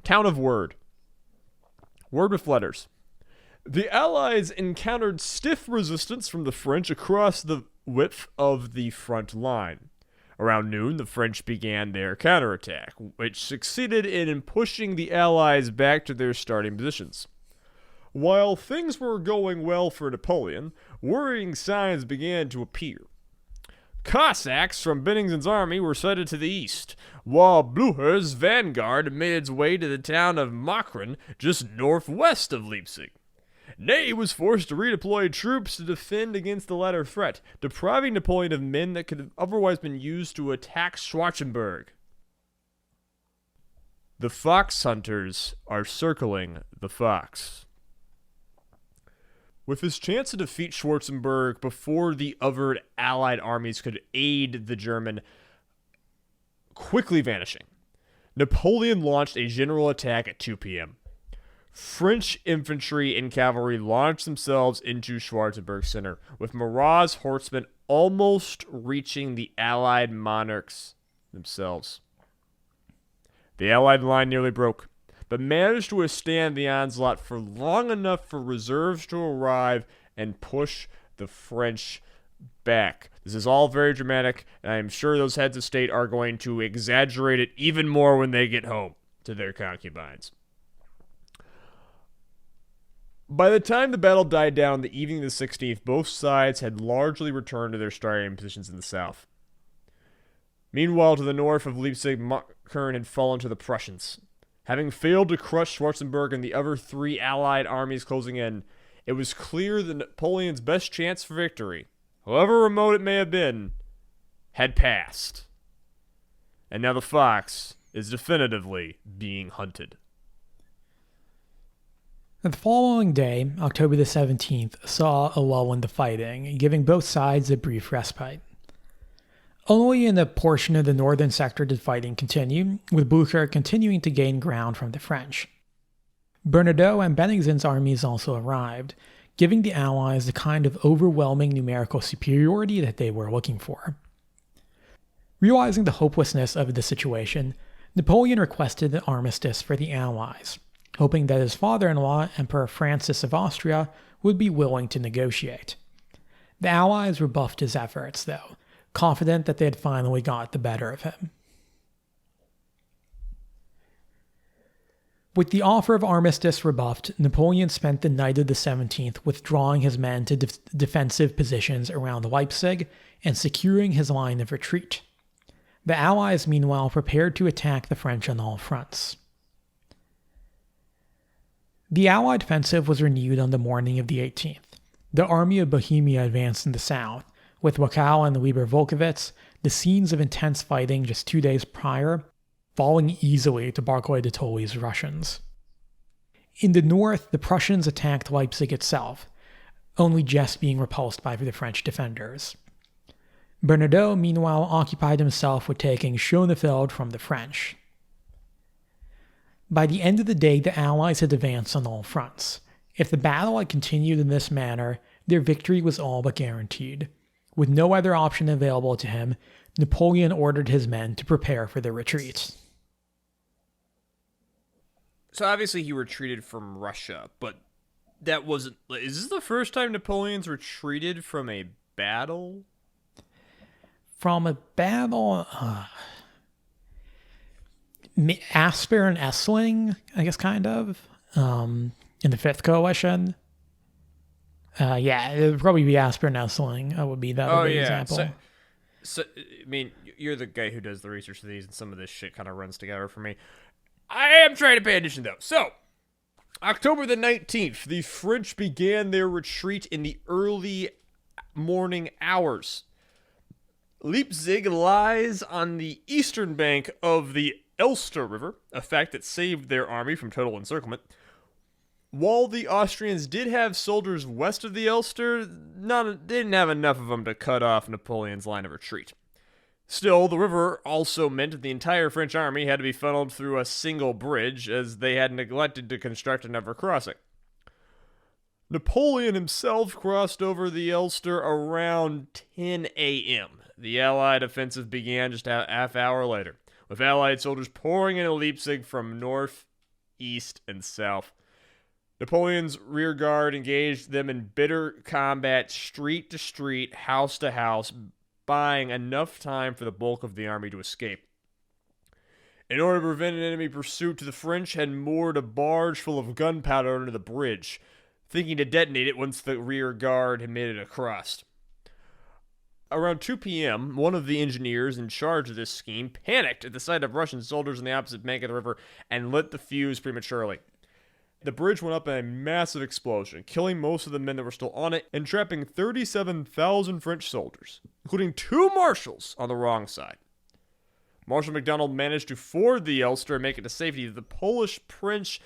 Town of Word. Word with letters. The Allies encountered stiff resistance from the French across the width of the front line. Around noon, the French began their counterattack, which succeeded in pushing the Allies back to their starting positions. While things were going well for Napoleon, worrying signs began to appear. Cossacks from Bennigsen's army were sighted to the east, while Blücher's vanguard made its way to the town of Machern, just northwest of Leipzig. Ney was forced to redeploy troops to defend against the latter threat, depriving Napoleon of men that could have otherwise been used to attack Schwarzenberg. The fox hunters are circling the fox. With his chance to defeat Schwarzenberg before the other Allied armies could aid the German quickly vanishing, Napoleon launched a general attack at 2 p.m. French infantry and cavalry launched themselves into Schwarzenberg's center, with Murat's horsemen almost reaching the Allied monarchs themselves. The Allied line nearly broke, but managed to withstand the onslaught for long enough for reserves to arrive and push the French back. This is all very dramatic, and I am sure those heads of state are going to exaggerate it even more when they get home to their concubines. By the time the battle died down the evening of the 16th, both sides had largely returned to their starting positions in the south. Meanwhile, to the north of Leipzig, Machern had fallen to the Prussians. Having failed to crush Schwarzenberg and the other three Allied armies closing in, it was clear that Napoleon's best chance for victory, however remote it may have been, had passed. And now the fox is definitively being hunted. The following day, October the 17th, saw a lull in the fighting, giving both sides a brief respite. Only in a portion of the northern sector did fighting continue, with Blücher continuing to gain ground from the French. Bernadotte and Bennigsen's armies also arrived, giving the Allies the kind of overwhelming numerical superiority that they were looking for. Realizing the hopelessness of the situation, Napoleon requested an armistice for the Allies, hoping that his father-in-law, Emperor Francis of Austria, would be willing to negotiate. The Allies rebuffed his efforts, though, confident that they had finally got the better of him. With the offer of armistice rebuffed, Napoleon spent the night of the 17th withdrawing his men to defensive positions around Leipzig and securing his line of retreat. The Allies, meanwhile, prepared to attack the French on all fronts. The Allied offensive was renewed on the morning of the 18th. The army of Bohemia advanced in the south, with Wachau and Lieber-Volkowitz, the scenes of intense fighting just 2 days prior, falling easily to Barclay de Tolly's Russians. In the north, the Prussians attacked Leipzig itself, only just being repulsed by the French defenders. Bernadotte, meanwhile, occupied himself with taking Schönefeld from the French. By the end of the day, the Allies had advanced on all fronts. If the battle had continued in this manner, their victory was all but guaranteed. With no other option available to him, Napoleon ordered his men to prepare for their retreat. So obviously he retreated from Russia, but that wasn't... Is this the first time Napoleon's retreated from a battle? From a battle... Asper and Essling, I guess, kind of, in the Fifth Coalition. It would probably be Asper and Essling. Would be that example. So, I mean, you're the guy who does the research for these, and some of this shit kind of runs together for me. I am trying to pay attention, though. So, October the 19th, the French began their retreat in the early morning hours. Leipzig lies on the eastern bank of the Elster River, a fact that saved their army from total encirclement. While the Austrians did have soldiers west of the Elster, they didn't have enough of them to cut off Napoleon's line of retreat. Still, the river also meant that the entire French army had to be funneled through a single bridge, as they had neglected to construct another crossing. Napoleon himself crossed over the Elster around 10 a.m. The Allied offensive began just a half hour later, with Allied soldiers pouring into Leipzig from north, east, and south. Napoleon's rear guard engaged them in bitter combat, street to street, house to house, buying enough time for the bulk of the army to escape. In order to prevent an enemy pursuit, the French had moored a barge full of gunpowder under the bridge, thinking to detonate it once the rear guard had made it across. Around 2 p.m., one of the engineers in charge of this scheme panicked at the sight of Russian soldiers on the opposite bank of the river and lit the fuse prematurely. The bridge went up in a massive explosion, killing most of the men that were still on it and trapping 37,000 French soldiers, including 2 marshals on the wrong side. Marshal MacDonald managed to ford the Elster and make it to safety. The Polish Prince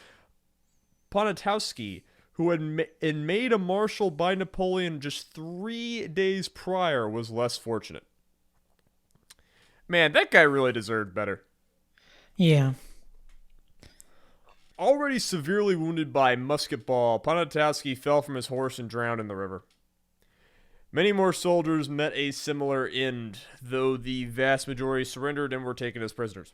Poniatowski, who had made a marshal by Napoleon just 3 days prior, was less fortunate. Man, that guy really deserved better. Yeah. Already severely wounded by musket ball, Poniatowski fell from his horse and drowned in the river. Many more soldiers met a similar end, though the vast majority surrendered and were taken as prisoners.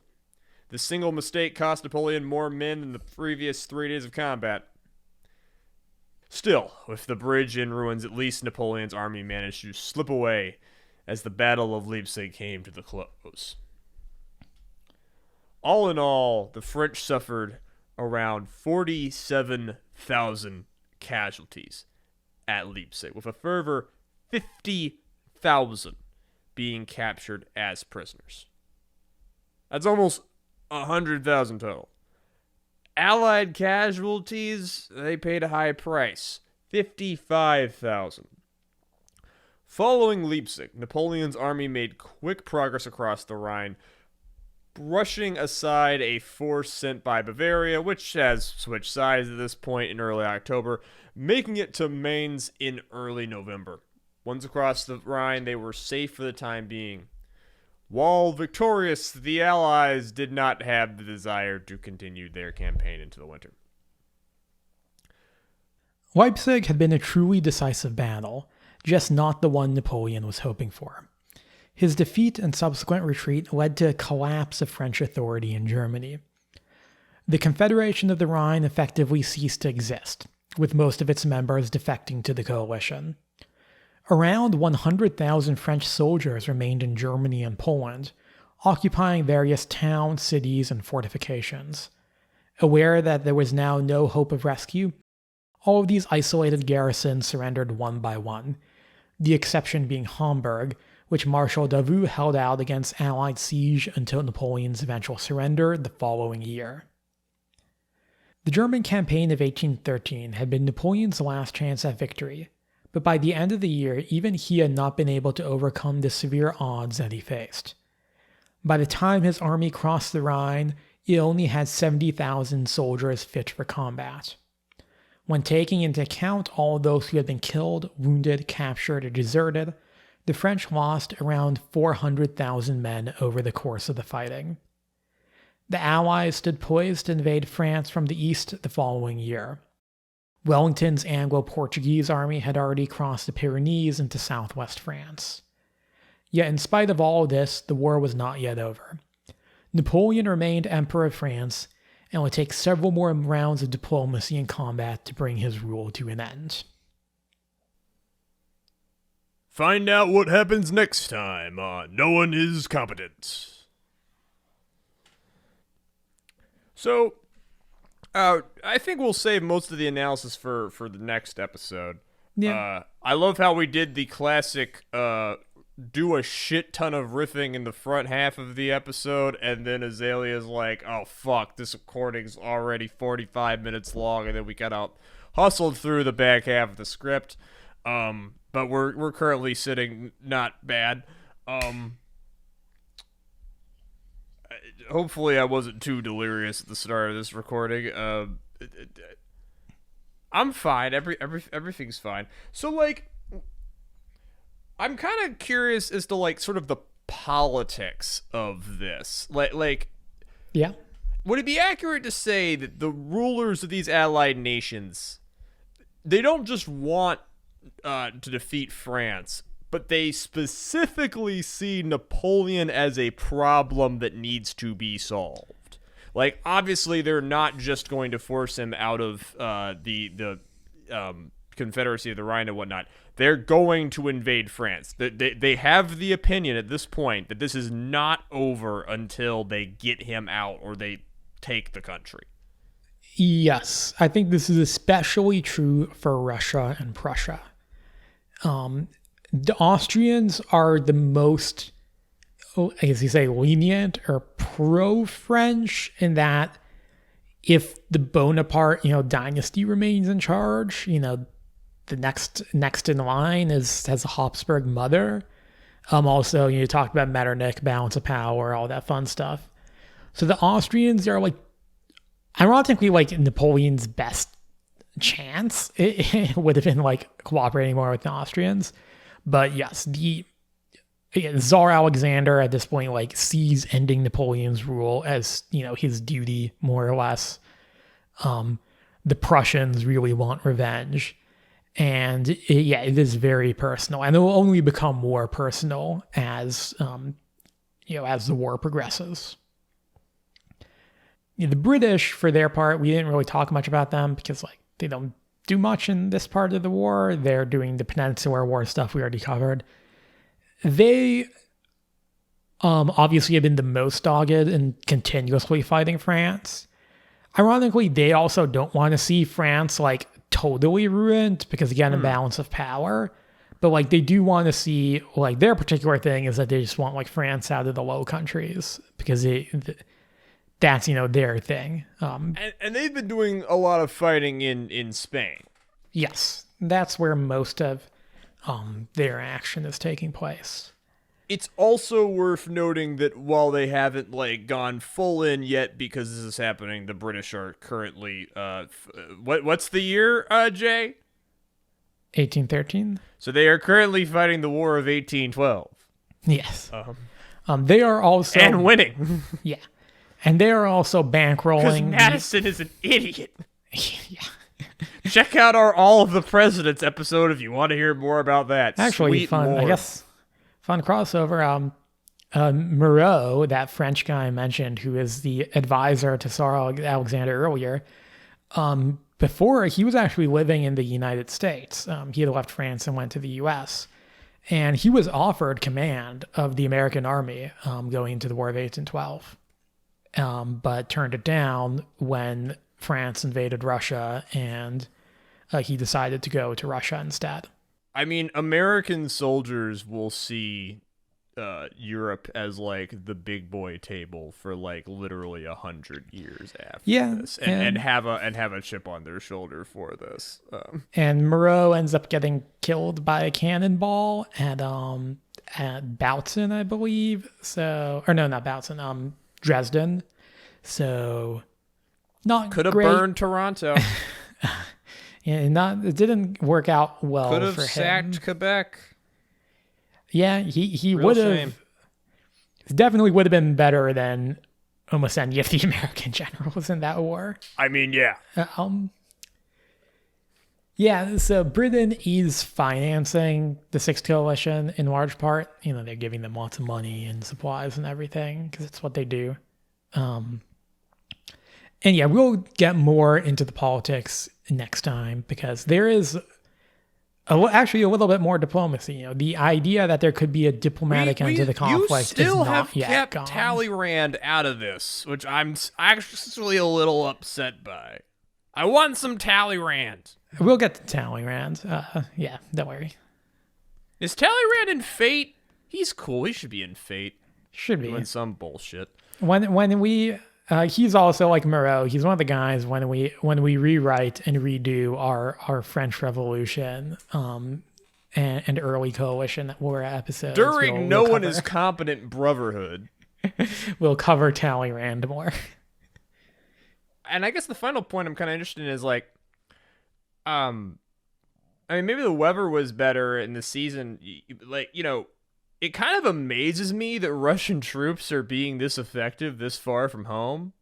The single mistake cost Napoleon more men than the previous 3 days of combat. Still, with the bridge in ruins, at least Napoleon's army managed to slip away as the Battle of Leipzig came to the close. All in all, the French suffered around 47,000 casualties at Leipzig, with a further 50,000 being captured as prisoners. That's almost 100,000 total. Allied casualties, they paid a high price, 55,000. Following Leipzig, Napoleon's army made quick progress across the Rhine, brushing aside a force sent by Bavaria, which has switched sides at this point in early October, making it to Mainz in early November. Once across the Rhine, they were safe for the time being. While victorious, the Allies did not have the desire to continue their campaign into the winter. Leipzig had been a truly decisive battle, just not the one Napoleon was hoping for. His defeat and subsequent retreat led to a collapse of French authority in Germany. The Confederation of the Rhine effectively ceased to exist, with most of its members defecting to the coalition. Around 100,000 French soldiers remained in Germany and Poland, occupying various towns, cities, and fortifications. Aware that there was now no hope of rescue, all of these isolated garrisons surrendered one by one, the exception being Hamburg, which Marshal Davout held out against Allied siege until Napoleon's eventual surrender the following year. The German campaign of 1813 had been Napoleon's last chance at victory, but by the end of the year, even he had not been able to overcome the severe odds that he faced. By the time his army crossed the Rhine, it only had 70,000 soldiers fit for combat. When taking into account all those who had been killed, wounded, captured, or deserted, the French lost around 400,000 men over the course of the fighting. The Allies stood poised to invade France from the east the following year. Wellington's Anglo-Portuguese army had already crossed the Pyrenees into southwest France. Yet in spite of all of this, the war was not yet over. Napoleon remained Emperor of France, and would take several more rounds of diplomacy and combat to bring his rule to an end. Find out what happens next time on No One Is Competent. So, I think we'll save most of the analysis for the next episode. Yeah. I love how we did the classic do a shit ton of riffing in the front half of the episode, and then Azalea's like, oh fuck, this recording's already 45 minutes long, and then we kind of hustled through the back half of the script. But we're currently sitting not bad. Hopefully I wasn't too delirious at the start of this recording. I'm fine. Everything's fine. So like, I'm kind of curious as to like sort of the politics of this. Like, yeah. Would it be accurate to say that the rulers of these allied nations, they don't just want to defeat France, but they specifically see Napoleon as a problem that needs to be solved? Like, obviously, they're not just going to force him out of the Confederacy of the Rhine and whatnot, they're going to invade France. They have the opinion at this point that this is not over until they get him out or they take the country. Yes, I think this is especially true for Russia and Prussia. The Austrians are the most, I guess you say, lenient or pro-French in that if the Bonaparte, dynasty remains in charge, the next in line has a Habsburg mother. Also, you talked about Metternich, balance of power, all that fun stuff. So the Austrians are ironically, Napoleon's best chance. It would have been cooperating more with the Austrians. But yes, Tsar Alexander at this point sees ending Napoleon's rule as his duty, more or less. The Prussians really want revenge. And it is very personal, and it will only become more personal as the war progresses. The British, for their part, we didn't really talk much about them because they don't do much in this part of the war. They're doing the Peninsular War stuff we already covered. They obviously have been the most dogged and continuously fighting France. Ironically, they also don't want to see France totally ruined because, again, a balance of power. But they do want to see their particular thing is that they just want France out of the Low Countries because that's their thing. And they've been doing a lot of fighting in Spain. Yes, that's where most of their action is taking place. It's also worth noting that while they haven't gone full in yet because this is happening, the British are currently what's the year, Jay? 1813. So they are currently fighting the War of 1812. Yes. They are also and winning. Yeah, and they are also bankrolling. Because Madison is an idiot. Yeah. Check out our All of the Presidents episode if you want to hear more about that. Actually, Sweet fun. Lord. I guess fun crossover. Moreau, that French guy I mentioned, who is the advisor to Tsar Alexander earlier, before he was actually living in the United States. He had left France and went to the U.S. And he was offered command of the American army going into the War of 1812, but turned it down when France invaded Russia, and he decided to go to Russia instead. I mean, American soldiers will see Europe as the big boy table for literally 100 years after this, and have a chip on their shoulder for this. And Moreau ends up getting killed by a cannonball at Bautzen, I believe. So, or no, not Bautzen. Dresden. So, not could have great. burned Toronto. It didn't work out well. Could have for sacked him. Quebec. Yeah, he Real would shame. have. Definitely would have been better than almost any of the American generals in that war. I mean, yeah. Yeah, so Britain is financing the Sixth Coalition in large part. They're giving them lots of money and supplies and everything because it's what they do. And yeah, we'll get more into the politics next time because there is actually a little bit more diplomacy. The idea that there could be a diplomatic end to the conflict is not yet kept gone. Talleyrand out of this, which I'm actually a little upset by. I want some Talleyrand. We'll get to Talleyrand. Yeah, don't worry. Is Talleyrand in Fate? He's cool. He should be in Fate. Should be. Doing some bullshit. When we he's also like Moreau. He's one of the guys when we rewrite and redo our French Revolution and early coalition war episodes. During No One Is Competent Brotherhood. We'll cover Talleyrand more. And I guess the final point I'm kind of interested in is I mean, maybe the weather was better in the season. It kind of amazes me that Russian troops are being this effective this far from home.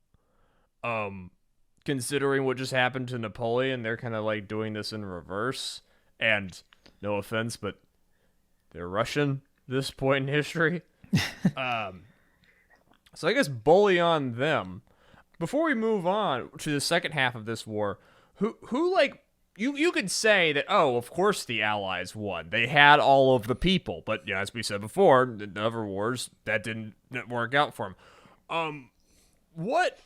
Considering what just happened to Napoleon, they're kind of doing this in reverse. And no offense, but they're Russian at this point in history. So I guess bully on them. Before we move on to the second half of this war, who you could say that, oh, of course the Allies won. They had all of the people. But as we said before, in other wars, that didn't work out for them. What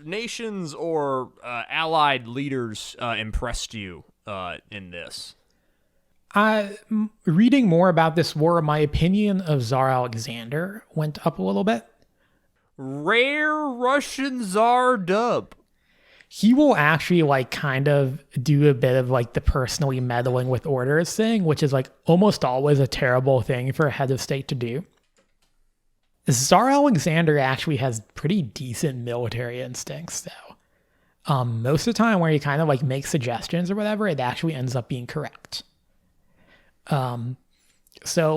nations or Allied leaders impressed you in this? Reading more about this war, my opinion of Tsar Alexander went up a little bit. Rare Russian Tsar dub. He will actually like kind of do a bit of like the personally meddling with orders thing, which is like almost always a terrible thing for a head of state to do. Tsar Alexander actually has pretty decent military instincts though. Most of the time where he kind of like makes suggestions or whatever, it actually ends up being correct. So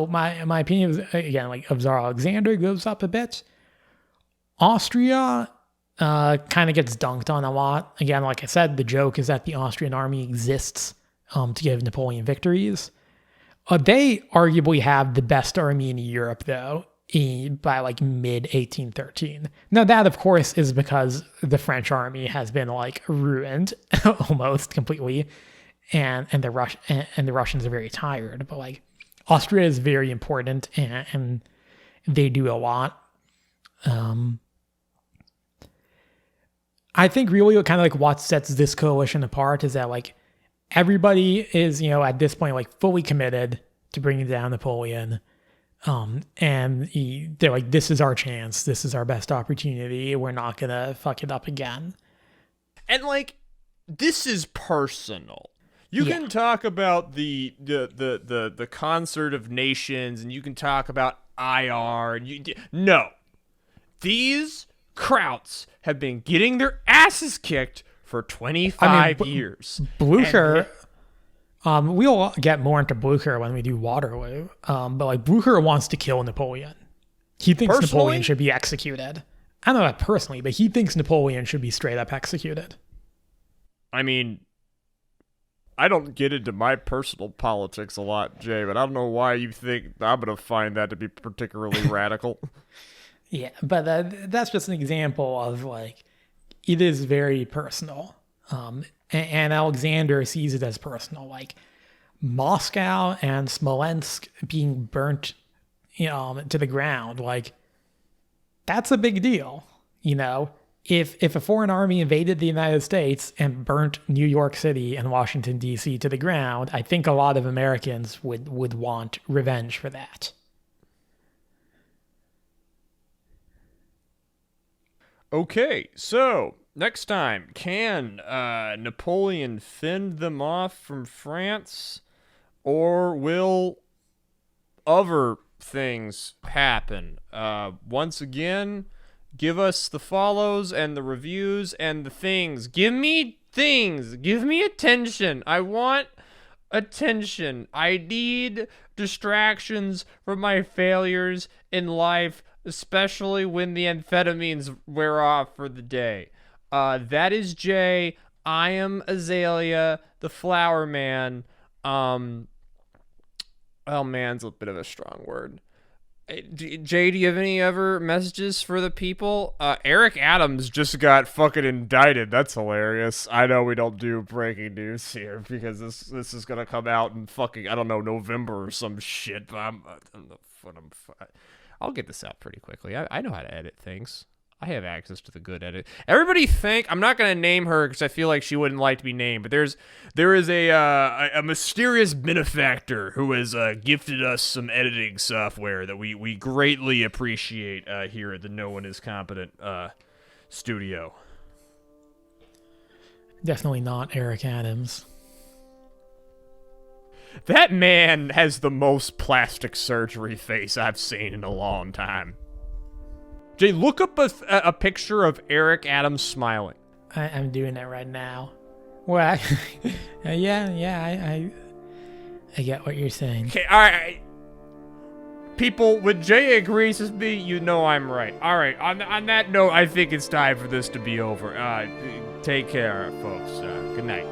my opinion is, again, like of Tsar Alexander goes up a bit. Austria kind of gets dunked on a lot. Again, like I said, the joke is that the Austrian army exists to give Napoleon victories. They arguably have the best army in Europe, though, by like mid-1813. Now, that, of course, is because the French army has been like ruined almost completely, and the Russians are very tired. But like Austria is very important, and they do a lot. I think really kind of like what sets this coalition apart is that like everybody is, at this point, like fully committed to bringing down Napoleon. And they're like, this is our chance. This is our best opportunity. We're not going to fuck it up again. And like, this is personal. You can talk about the concert of nations, and you can talk about IR, and no. These Krauts have been getting their asses kicked for 25 years. Blucher, we'll get more into Blucher when we do Waterloo, but like Blucher wants to kill Napoleon. He thinks Napoleon should be executed. I don't know that personally, but he thinks Napoleon should be straight up executed. I mean, I don't get into my personal politics a lot, Jay, but I don't know why you think I'm going to find that to be particularly radical. Yeah, but that's just an example of like, it is very personal. And Alexander sees it as personal. Like Moscow and Smolensk being burnt, to the ground. Like that's a big deal. If a foreign army invaded the United States and burnt New York City and Washington, D.C. to the ground, I think a lot of Americans would want revenge for that. Okay, so next time, can Napoleon fend them off from France, or will other things happen? Once again, give us the follows and the reviews and the things. Give me things. Give me attention. I want attention. I need distractions from my failures in life, especially when the amphetamines wear off for the day. That is Jay. I am Azalea, the flower man. Well, man's a bit of a strong word. Jay, do you have any other messages for the people? Eric Adams just got fucking indicted. That's hilarious. I know we don't do breaking news here because this is gonna come out in fucking, I don't know, November or some shit. But I'll get this out pretty quickly. I know how to edit things. I have access to the good edit. Everybody I'm not going to name her because I feel like she wouldn't like to be named, but there is a mysterious benefactor who has gifted us some editing software that we greatly appreciate here at the No One Is Competent studio. Definitely not Eric Adams. That man has the most plastic surgery face I've seen in a long time. Jay, look up a picture of Eric Adams smiling. I'm doing that right now. Well, I get what you're saying. Okay, all right. People, when Jay agrees with me, you know I'm right. All right, on that note, I think it's time for this to be over. Take care, folks. Good night.